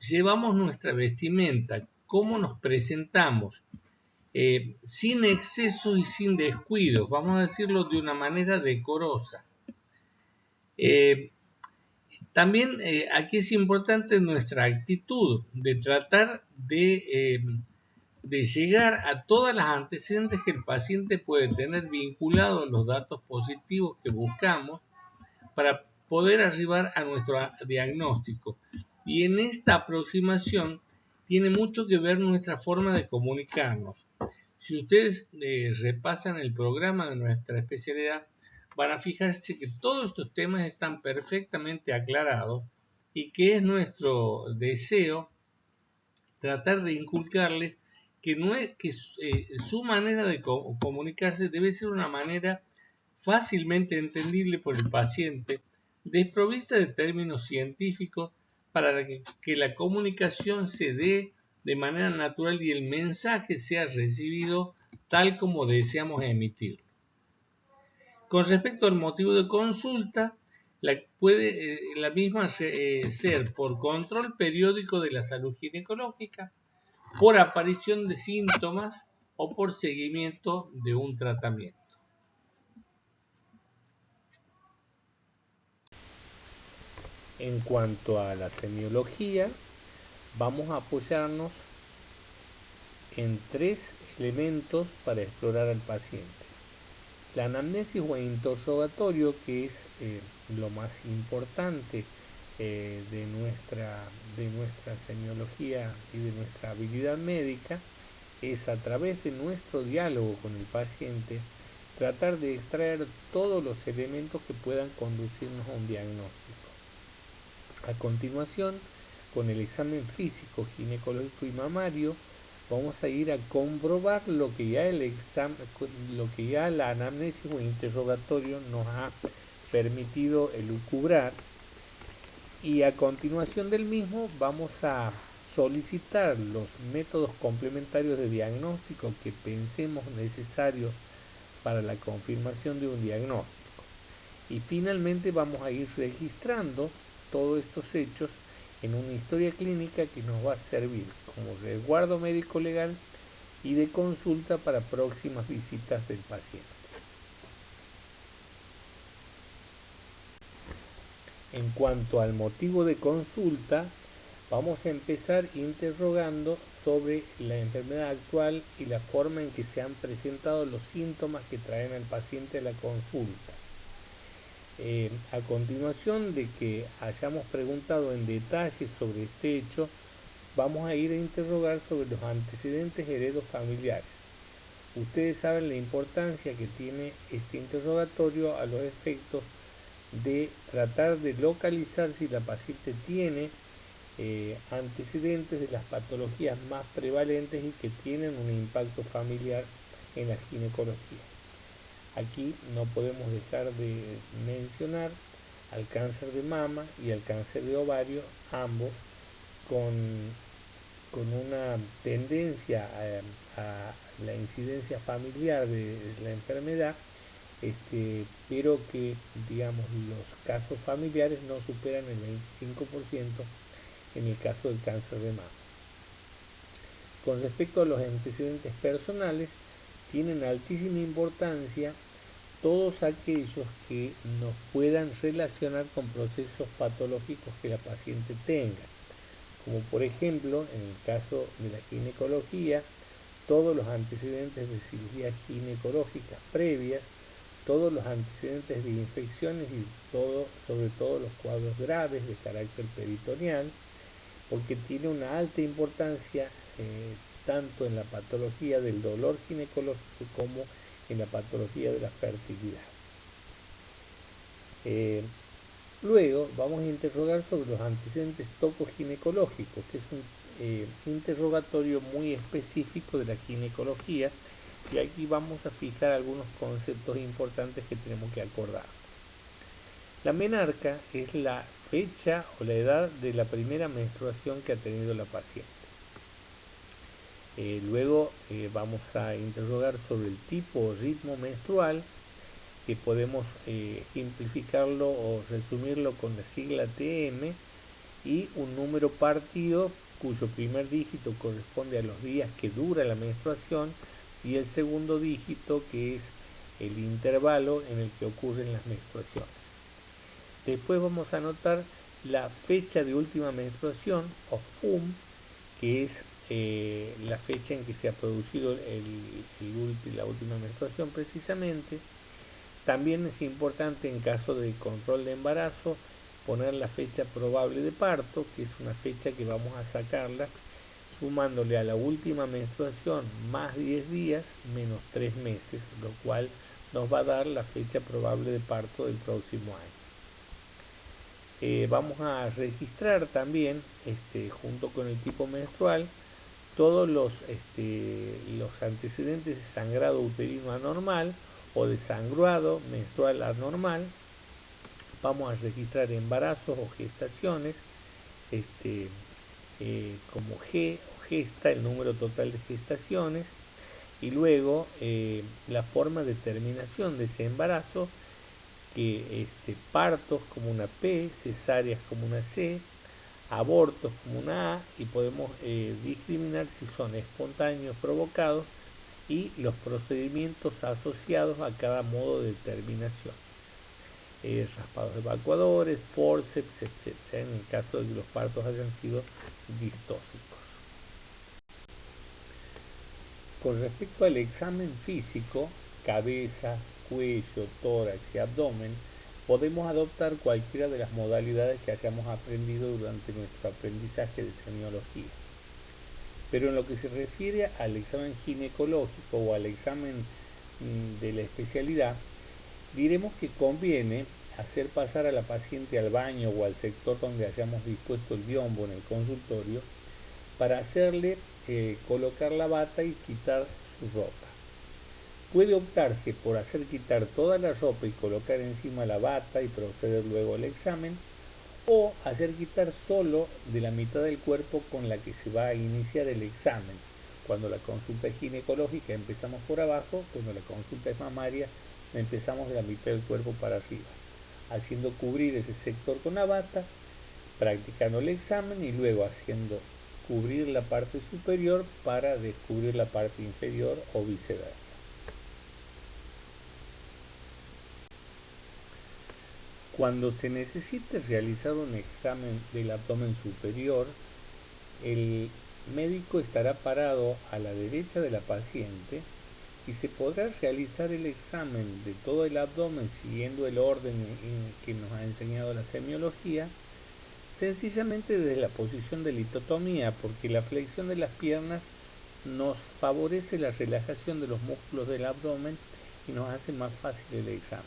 llevamos nuestra vestimenta, cómo nos presentamos. sin excesos y sin descuidos, vamos a decirlo de una manera decorosa. También aquí es importante nuestra actitud de tratar de llegar a todas las antecedentes que el paciente puede tener vinculados a los datos positivos que buscamos para poder arribar a nuestro diagnóstico. Y en esta aproximación tiene mucho que ver nuestra forma de comunicarnos. Si ustedes repasan el programa de nuestra especialidad, van a fijarse que todos estos temas están perfectamente aclarados y que es nuestro deseo tratar de inculcarles que, no es, que su manera de comunicarse debe ser una manera fácilmente entendible por el paciente, desprovista de términos científicos, para que la comunicación se dé de manera natural y el mensaje sea recibido tal como deseamos emitirlo. Con respecto al motivo de consulta, puede la misma ser por control periódico de la salud ginecológica, por aparición de síntomas o por seguimiento de un tratamiento. En cuanto a la semiología, vamos a apoyarnos en 3 elementos para explorar al paciente. La anamnesis o interrogatorio, que es lo más importante de nuestra semiología y de nuestra habilidad médica, es a través de nuestro diálogo con el paciente tratar de extraer todos los elementos que puedan conducirnos a un diagnóstico. A continuación, con el examen físico, ginecológico y mamario, vamos a ir a comprobar lo que ya la anamnesis o interrogatorio nos ha permitido elucubrar, y a continuación del mismo vamos a solicitar los métodos complementarios de diagnóstico que pensemos necesarios para la confirmación de un diagnóstico. Y finalmente vamos a ir registrando todos estos hechos en una historia clínica que nos va a servir como resguardo médico legal y de consulta para próximas visitas del paciente. En cuanto al motivo de consulta, vamos a empezar interrogando sobre la enfermedad actual y la forma en que se han presentado los síntomas que traen al paciente a la consulta. A continuación de que hayamos preguntado en detalle sobre este hecho, vamos a ir a interrogar sobre los antecedentes heredos familiares. Ustedes saben la importancia que tiene este interrogatorio a los efectos de tratar de localizar si la paciente tiene antecedentes de las patologías más prevalentes y que tienen un impacto familiar en la ginecología. Aquí no podemos dejar de mencionar al cáncer de mama y al cáncer de ovario, ambos con una tendencia a la incidencia familiar de la enfermedad, pero que, digamos, los casos familiares no superan el 25% en el caso del cáncer de mama. Con respecto a los antecedentes personales, tienen altísima importancia todos aquellos que nos puedan relacionar con procesos patológicos que la paciente tenga, como por ejemplo, en el caso de la ginecología, todos los antecedentes de cirugías ginecológicas previas, todos los antecedentes de infecciones y sobre todo los cuadros graves de carácter peritoneal, porque tiene una alta importancia tanto en la patología del dolor ginecológico como en la patología de la fertilidad. Luego vamos a interrogar sobre los antecedentes tocoginecológicos, que es un interrogatorio muy específico de la ginecología, y aquí vamos a fijar algunos conceptos importantes que tenemos que acordar. La menarca es la fecha o la edad de la primera menstruación que ha tenido la paciente. Luego vamos a interrogar sobre el tipo o ritmo menstrual, que podemos simplificarlo o resumirlo con la sigla TM, y un número partido cuyo primer dígito corresponde a los días que dura la menstruación, y el segundo dígito, que es el intervalo en el que ocurren las menstruaciones. Después vamos a anotar la fecha de última menstruación, o FUM, que es la fecha en que se ha producido la última menstruación precisamente. También es importante, en caso de control de embarazo, poner la fecha probable de parto, que es una fecha que vamos a sacarla sumándole a la última menstruación más 10 días menos 3 meses, lo cual nos va a dar la fecha probable de parto del próximo año. Vamos a registrar también, junto con el tipo menstrual, todos los antecedentes de sangrado uterino anormal o de sangrado menstrual anormal. Vamos a registrar embarazos o gestaciones, como G o gesta, el número total de gestaciones, y luego la forma de terminación de ese embarazo, que partos como una P, cesáreas como una C, abortos como una A, y podemos discriminar si son espontáneos provocados y los procedimientos asociados a cada modo de terminación. Raspados evacuadores, forceps, etc., en el caso de que los partos hayan sido distóxicos. Con respecto al examen físico, cabeza, cuello, tórax y abdomen, podemos adoptar cualquiera de las modalidades que hayamos aprendido durante nuestro aprendizaje de semiología. Pero en lo que se refiere al examen ginecológico o al examen de la especialidad, diremos que conviene hacer pasar a la paciente al baño o al sector donde hayamos dispuesto el biombo en el consultorio para hacerle colocar la bata y quitar su ropa. Puede optarse por hacer quitar toda la ropa y colocar encima la bata y proceder luego al examen, o hacer quitar solo de la mitad del cuerpo con la que se va a iniciar el examen. Cuando la consulta es ginecológica empezamos por abajo, cuando la consulta es mamaria empezamos de la mitad del cuerpo para arriba, haciendo cubrir ese sector con la bata, practicando el examen y luego haciendo cubrir la parte superior para descubrir la parte inferior o viceversa. Cuando se necesite realizar un examen del abdomen superior, el médico estará parado a la derecha de la paciente y se podrá realizar el examen de todo el abdomen siguiendo el orden que nos ha enseñado la semiología, sencillamente desde la posición de litotomía, porque la flexión de las piernas nos favorece la relajación de los músculos del abdomen y nos hace más fácil el examen.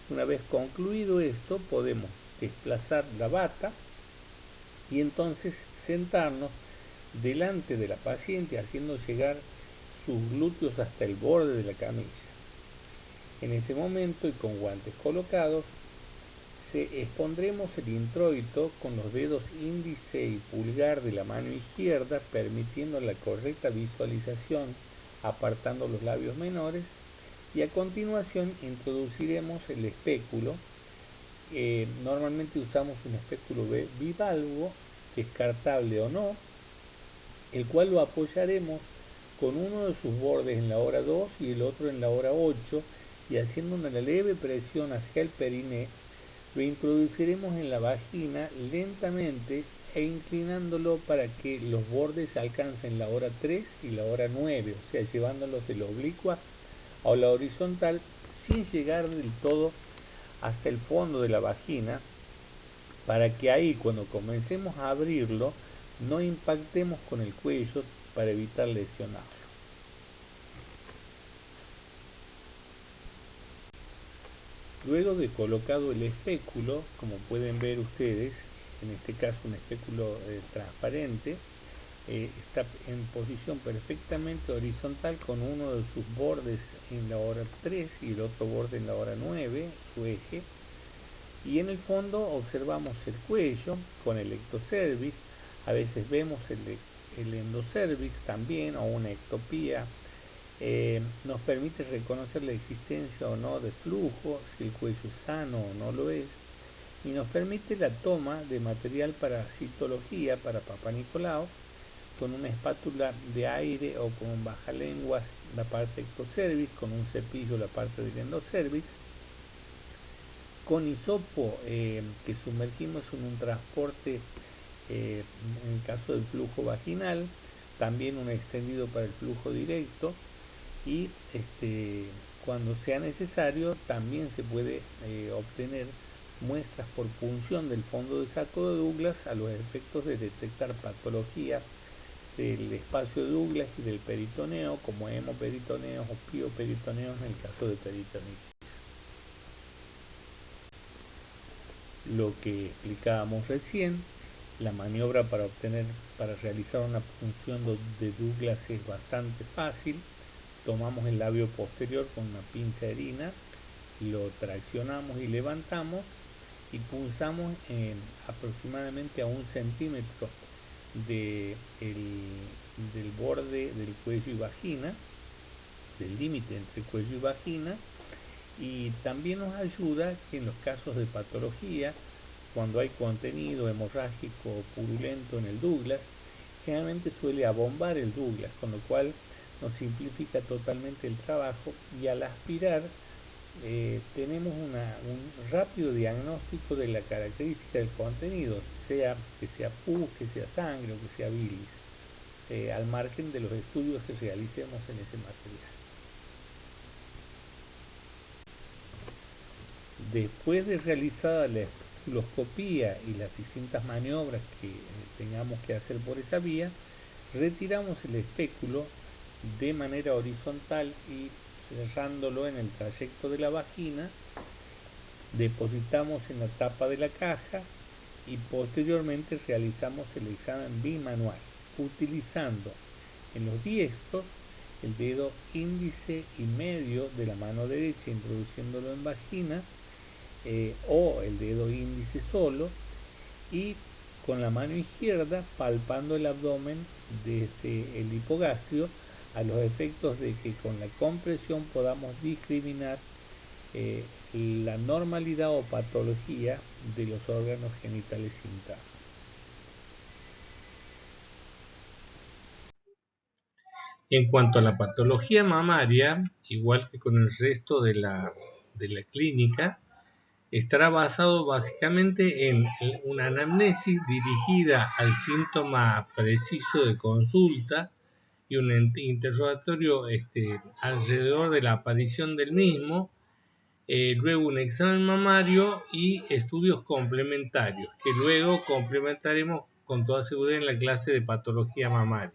Una vez concluido esto, podemos desplazar la bata y entonces sentarnos delante de la paciente haciendo llegar sus glúteos hasta el borde de la camisa. En ese momento y con guantes colocados, expondremos el introito con los dedos índice y pulgar de la mano izquierda, permitiendo la correcta visualización, apartando los labios menores, y a continuación introduciremos el espéculo. Normalmente usamos un espéculo bivalvo, descartable o no, el cual lo apoyaremos con uno de sus bordes en la hora 2 y el otro en la hora 8, y haciendo una leve presión hacia el periné, lo introduciremos en la vagina lentamente e inclinándolo para que los bordes alcancen la hora 3 y la hora 9, o sea, llevándolos de la oblicua a la horizontal sin llegar del todo hasta el fondo de la vagina, para que ahí, cuando comencemos a abrirlo, no impactemos con el cuello para evitar lesionarlo. Luego de colocado el espéculo, como pueden ver ustedes, en este caso un espéculo transparente, está en posición perfectamente horizontal con uno de sus bordes en la hora 3 y el otro borde en la hora 9, su eje, y en el fondo observamos el cuello con el ectocervix. A veces vemos el endocervix también, o una ectopía. Nos permite reconocer la existencia o no de flujo, si el cuello es sano o no lo es, y nos permite la toma de material para citología, para Papá Nicolau, con una espátula de aire o con un bajalenguas la parte ectocervix, con un cepillo la parte del endocervix, con hisopo que sumergimos en un transporte en el caso del flujo vaginal, también un extendido para el flujo directo, y cuando sea necesario también se puede obtener muestras por punción del fondo de saco de Douglas a los efectos de detectar patologías del espacio de Douglas y del peritoneo, como hemoperitoneos o pioperitoneos en el caso de peritonitis. Lo que explicábamos recién, la maniobra para realizar una punción de Douglas es bastante fácil. Tomamos el labio posterior con una pinza erina, lo traccionamos y levantamos y punzamos aproximadamente a 1 centímetro del borde del cuello y vagina, del límite entre cuello y vagina, y también nos ayuda que en los casos de patología, cuando hay contenido hemorrágico o purulento en el Douglas, generalmente suele abombar el Douglas, con lo cual nos simplifica totalmente el trabajo, y al aspirar tenemos un rápido diagnóstico de la característica del contenido, sea que sea pus, que sea sangre o que sea bilis, al margen de los estudios que realicemos en ese material. Después de realizada la espectroscopía y las distintas maniobras que tengamos que hacer por esa vía, retiramos el espéculo de manera horizontal y cerrándolo en el trayecto de la vagina, depositamos en la tapa de la caja y posteriormente realizamos el examen bimanual, utilizando en los diestros el dedo índice y medio de la mano derecha, introduciéndolo en vagina, o el dedo índice solo, y con la mano izquierda palpando el abdomen desde el hipogastrio, a los efectos de que con la compresión podamos discriminar la normalidad o patología de los órganos genitales internos. En cuanto a la patología mamaria, igual que con el resto de la clínica, estará basado básicamente en una anamnesis dirigida al síntoma preciso de consulta y un interrogatorio alrededor de la aparición del mismo, luego un examen mamario y estudios complementarios, que luego complementaremos con toda seguridad en la clase de patología mamaria.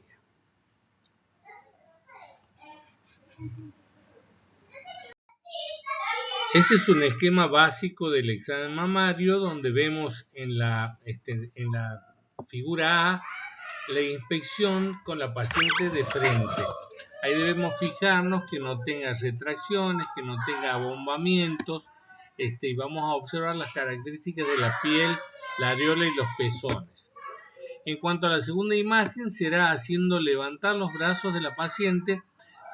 Este es un esquema básico del examen mamario, donde vemos en la figura A la inspección con la paciente de frente. Ahí debemos fijarnos que no tenga retracciones, que no tenga abombamientos, y vamos a observar las características de la piel, la areola y los pezones. En cuanto a la segunda imagen, será haciendo levantar los brazos de la paciente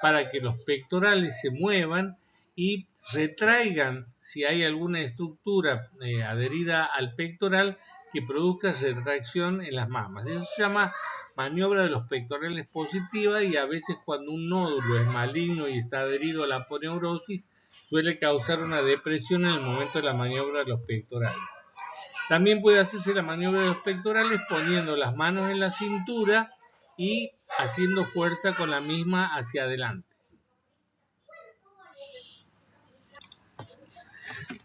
para que los pectorales se muevan y retraigan si hay alguna estructura adherida al pectoral que produzca retracción en las mamas. Eso se llama maniobra de los pectorales positiva, y a veces cuando un nódulo es maligno y está adherido a la aponeurosis suele causar una depresión en el momento de la maniobra de los pectorales. También puede hacerse la maniobra de los pectorales poniendo las manos en la cintura y haciendo fuerza con la misma hacia adelante.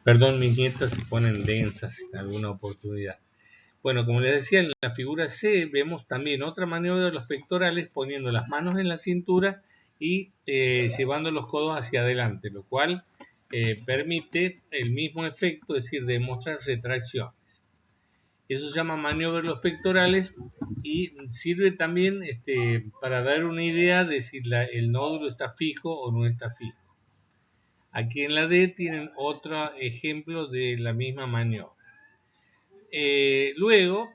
Perdón, mis nietas se ponen densas en alguna oportunidad. Bueno, como les decía, en la figura C vemos también otra maniobra de los pectorales poniendo las manos en la cintura y llevando los codos hacia adelante, lo cual permite el mismo efecto, es decir, demostrar retracciones. Eso se llama maniobra de los pectorales y sirve también para dar una idea de si el nódulo está fijo o no está fijo. Aquí en la D tienen otro ejemplo de la misma maniobra. Luego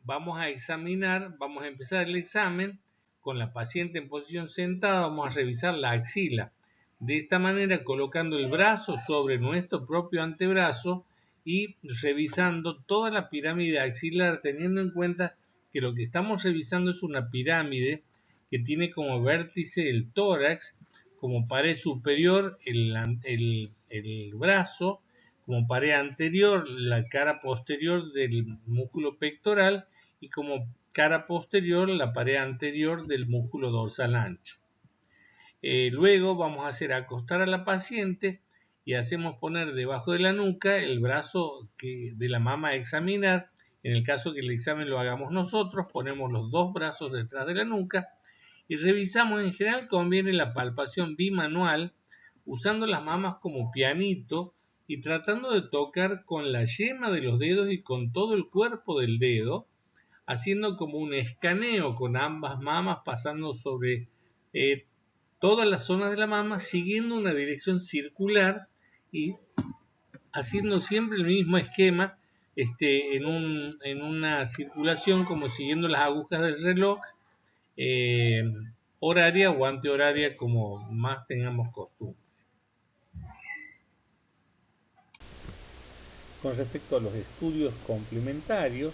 vamos a empezar el examen con la paciente en posición sentada. Vamos a revisar la axila. De esta manera, colocando el brazo sobre nuestro propio antebrazo y revisando toda la pirámide axilar, teniendo en cuenta que lo que estamos revisando es una pirámide que tiene como vértice el tórax, como pared superior el brazo, como pared anterior la cara posterior del músculo pectoral y como cara posterior la pared anterior del músculo dorsal ancho. Luego vamos a hacer acostar a la paciente y hacemos poner debajo de la nuca el brazo de la mama a examinar. En el caso que el examen lo hagamos nosotros, ponemos los dos brazos detrás de la nuca y revisamos. En general conviene la palpación bimanual, usando las mamas como pianito y tratando de tocar con la yema de los dedos y con todo el cuerpo del dedo, haciendo como un escaneo con ambas mamas, pasando sobre todas las zonas de la mama, siguiendo una dirección circular y haciendo siempre el mismo esquema en una circulación, como siguiendo las agujas del reloj, horaria o antihoraria, como más tengamos costumbre. Con respecto a los estudios complementarios,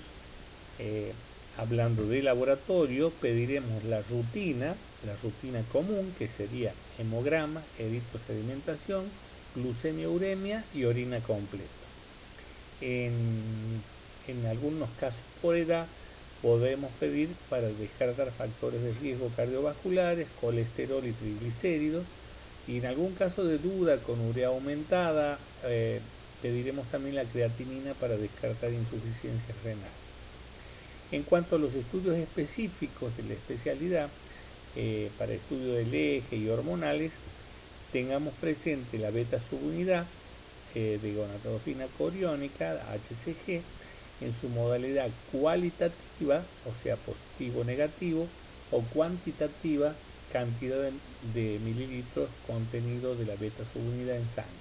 hablando de laboratorio, pediremos la rutina común, que sería hemograma, eritrosedimentación, glucemia, uremia y orina completa. En algunos casos por edad podemos pedir para descartar factores de riesgo cardiovasculares, colesterol y triglicéridos, y en algún caso de duda con urea aumentada pediremos también la creatinina para descartar insuficiencia renal. En cuanto a los estudios específicos de la especialidad, para estudio del eje y hormonales, tengamos presente la beta subunidad de gonadotropina coriónica, HCG, en su modalidad cualitativa, o sea, positivo-negativo, o cuantitativa, cantidad de mililitros contenido de la beta subunidad en sangre.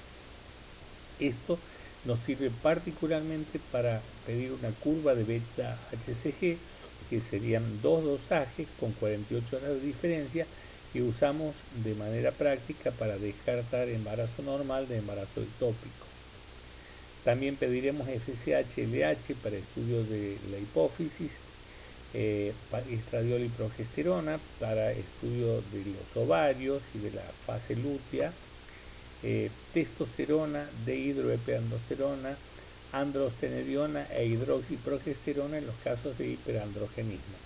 Esto nos sirve particularmente para pedir una curva de beta HCG, que serían 2 dosajes con 48 horas de diferencia, que usamos de manera práctica para descartar embarazo normal de embarazo ectópico. También pediremos FSH-LH para estudios de la hipófisis, estradiol y progesterona para estudio de los ovarios y de la fase lútea, testosterona, dehidroepiandrosterona, androstenediona e hidroxiprogesterona en los casos de hiperandrogenismo.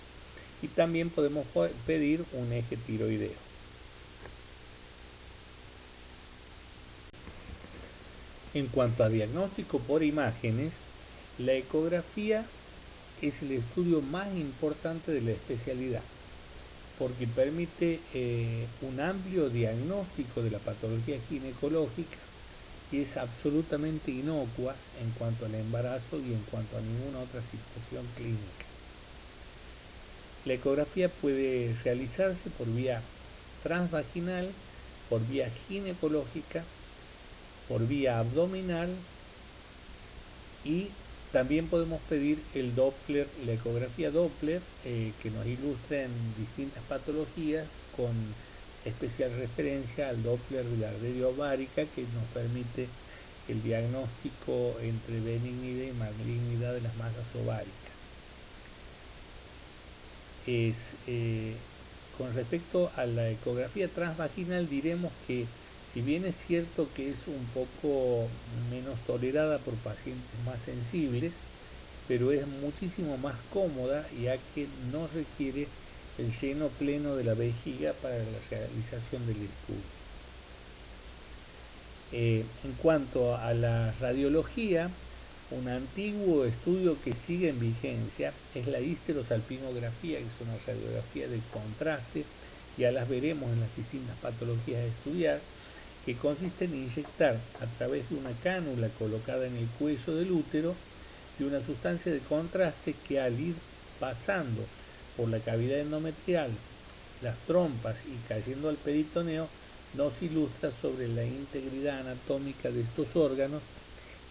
Y también podemos pedir un eje tiroideo. En cuanto a diagnóstico por imágenes, la ecografía es el estudio más importante de la especialidad, porque permite un amplio diagnóstico de la patología ginecológica y es absolutamente inocua en cuanto al embarazo y en cuanto a ninguna otra situación clínica. La ecografía puede realizarse por vía transvaginal, por vía ginecológica, por vía abdominal, y también podemos pedir el Doppler, la ecografía Doppler, que nos ilustra en distintas patologías, con especial referencia al Doppler de la arteria ovárica, que nos permite el diagnóstico entre benignidad y malignidad de las masas ováricas. Con respecto a la ecografía transvaginal, diremos que si bien es cierto que es un poco menos tolerada por pacientes más sensibles, pero es muchísimo más cómoda, ya que no requiere el lleno pleno de la vejiga para la realización del estudio. En cuanto a la radiología, un antiguo estudio que sigue en vigencia es la histerosalpingografía, que es una radiografía de contraste, ya las veremos en las distintas patologías a estudiar, que consiste en inyectar a través de una cánula colocada en el cuello del útero de una sustancia de contraste que, al ir pasando por la cavidad endometrial, las trompas y cayendo al peritoneo, nos ilustra sobre la integridad anatómica de estos órganos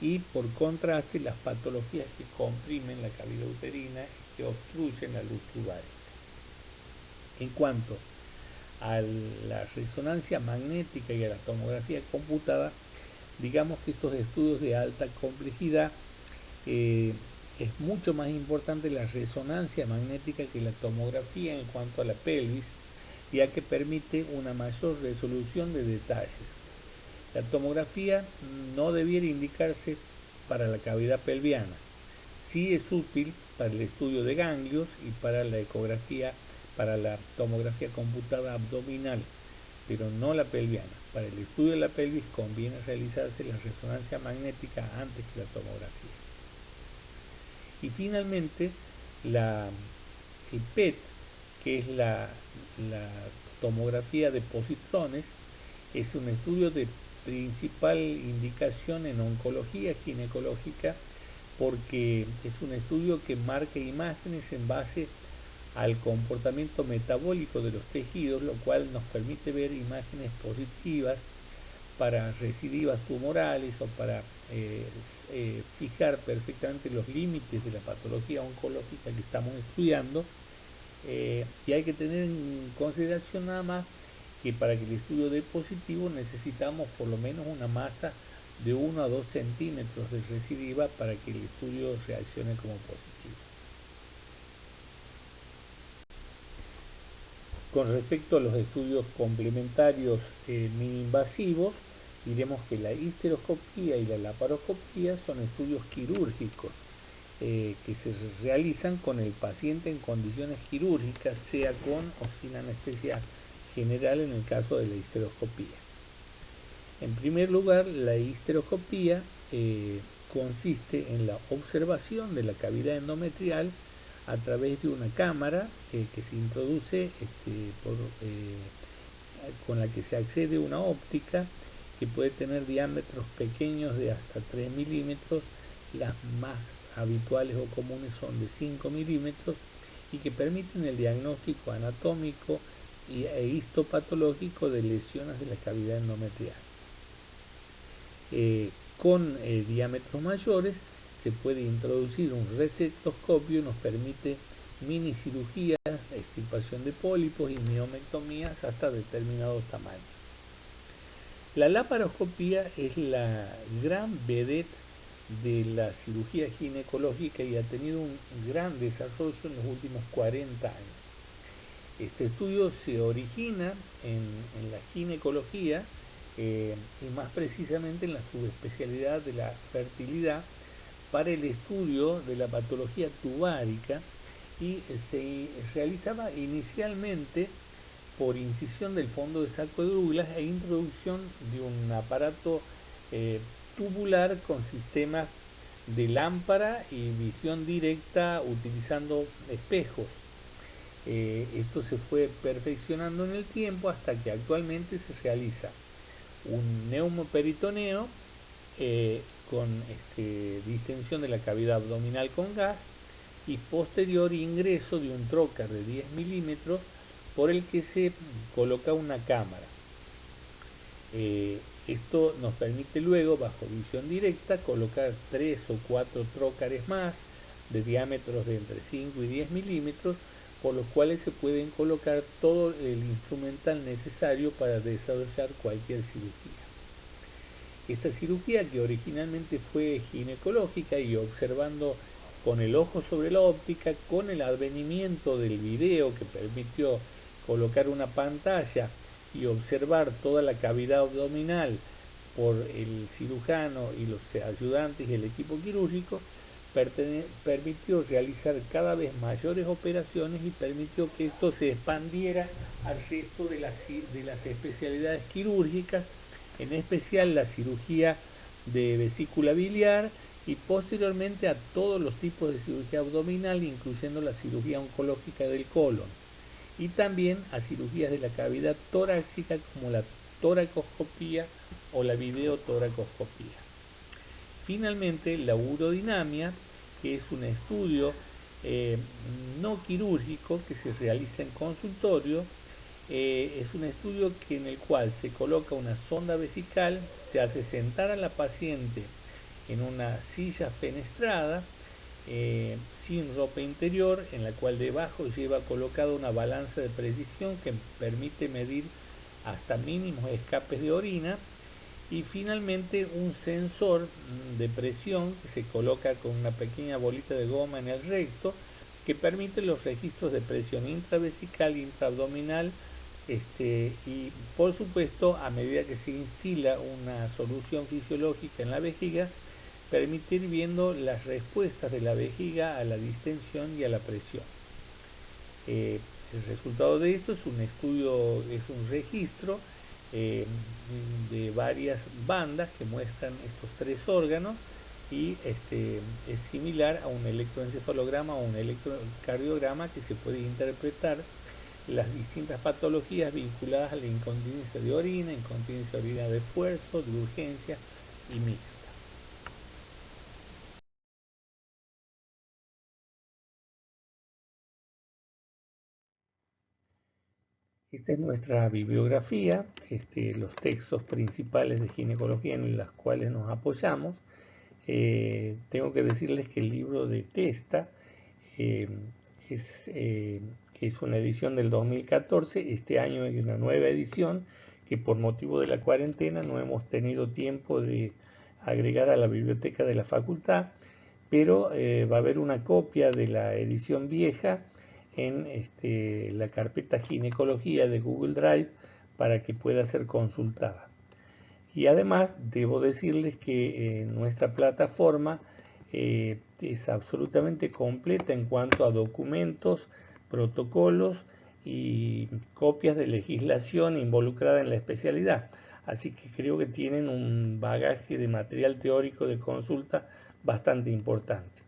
y, por contraste, las patologías que comprimen la cavidad uterina y que obstruyen la luz tubaria. En cuanto a la resonancia magnética y a la tomografía computada, digamos que estos estudios de alta complejidad es mucho más importante la resonancia magnética que la tomografía en cuanto a la pelvis, ya que permite una mayor resolución de detalles. La tomografía no debiera indicarse para la cavidad pelviana. Sí es útil para el estudio de ganglios y para la ecografía, para la tomografía computada abdominal, pero no la pelviana. Para el estudio de la pelvis conviene realizarse la resonancia magnética antes que la tomografía. Y finalmente, el PET, que es la tomografía de positrones, es un estudio de principal indicación en oncología ginecológica porque es un estudio que marca imágenes en base al comportamiento metabólico de los tejidos, lo cual nos permite ver imágenes positivas para recidivas tumorales o para fijar perfectamente los límites de la patología oncológica que estamos estudiando. Y hay que tener en consideración nada más que para que el estudio dé positivo necesitamos por lo menos una masa de 1 a 2 centímetros de recidiva para que el estudio reaccione como positivo. Con respecto a los estudios complementarios mini-invasivos, diremos que la histeroscopía y la laparoscopía son estudios quirúrgicos que se realizan con el paciente en condiciones quirúrgicas, sea con o sin anestesia general en el caso de la histeroscopía. En primer lugar, la histeroscopía consiste en la observación de la cavidad endometrial a través de una cámara que se introduce con la que se accede a una óptica que puede tener diámetros pequeños de hasta 3 milímetros, las más habituales o comunes son de 5 milímetros y que permiten el diagnóstico anatómico e histopatológico de lesiones de la cavidad endometrial. Con diámetros mayores se puede introducir un resectoscopio y nos permite mini cirugías, extirpación de pólipos y miomectomías hasta determinados tamaños. La laparoscopía es la gran vedette de la cirugía ginecológica y ha tenido un gran desarrollo en los últimos 40 años. Este estudio se origina en la ginecología y más precisamente en la subespecialidad de la fertilidad para el estudio de la patología tubárica y se realizaba inicialmente por incisión del fondo de saco de Douglas e introducción de un aparato tubular con sistemas de lámpara y visión directa utilizando espejos. Esto se fue perfeccionando en el tiempo hasta que actualmente se realiza un neumoperitoneo con distensión de la cavidad abdominal con gas y posterior ingreso de un trocar de 10 milímetros por el que se coloca una cámara. Esto nos permite luego, bajo visión directa, colocar 3 o 4 trócares más de diámetros de entre 5 y 10 milímetros, por los cuales se pueden colocar todo el instrumental necesario para desarrollar cualquier cirugía. Esta cirugía, que originalmente fue ginecológica y observando con el ojo sobre la óptica, con el advenimiento del video que permitió colocar una pantalla y observar toda la cavidad abdominal por el cirujano y los ayudantes y el equipo quirúrgico, permitió realizar cada vez mayores operaciones y permitió que esto se expandiera al resto de las especialidades quirúrgicas, en especial la cirugía de vesícula biliar y posteriormente a todos los tipos de cirugía abdominal, incluyendo la cirugía oncológica del colon, y también a cirugías de la cavidad torácica como la toracoscopía o la videotoracoscopía. Finalmente, la urodinamia, que es un estudio no quirúrgico que se realiza en consultorio, es un estudio en el cual se coloca una sonda vesical, se hace sentar a la paciente en una silla fenestrada, sin ropa interior, en la cual debajo lleva colocada una balanza de precisión que permite medir hasta mínimos escapes de orina, y finalmente un sensor de presión que se coloca con una pequeña bolita de goma en el recto que permite los registros de presión intravesical e intraabdominal, y por supuesto a medida que se instila una solución fisiológica en la vejiga, permitir viendo las respuestas de la vejiga a la distensión y a la presión. El resultado de esto es un estudio, es un registro de varias bandas que muestran estos tres órganos y es similar a un electroencefalograma o un electrocardiograma que se puede interpretar las distintas patologías vinculadas a la incontinencia de orina de esfuerzo, de urgencia y mixta. Esta es nuestra bibliografía, los textos principales de ginecología en los cuales nos apoyamos. Tengo que decirles que el libro de Testa que es una edición del 2014, este año hay una nueva edición que por motivo de la cuarentena no hemos tenido tiempo de agregar a la biblioteca de la facultad, pero va a haber una copia de la edición vieja en la carpeta ginecología de Google Drive para que pueda ser consultada. Y además debo decirles que nuestra plataforma es absolutamente completa en cuanto a documentos, protocolos y copias de legislación involucrada en la especialidad. Así que creo que tienen un bagaje de material teórico de consulta bastante importante.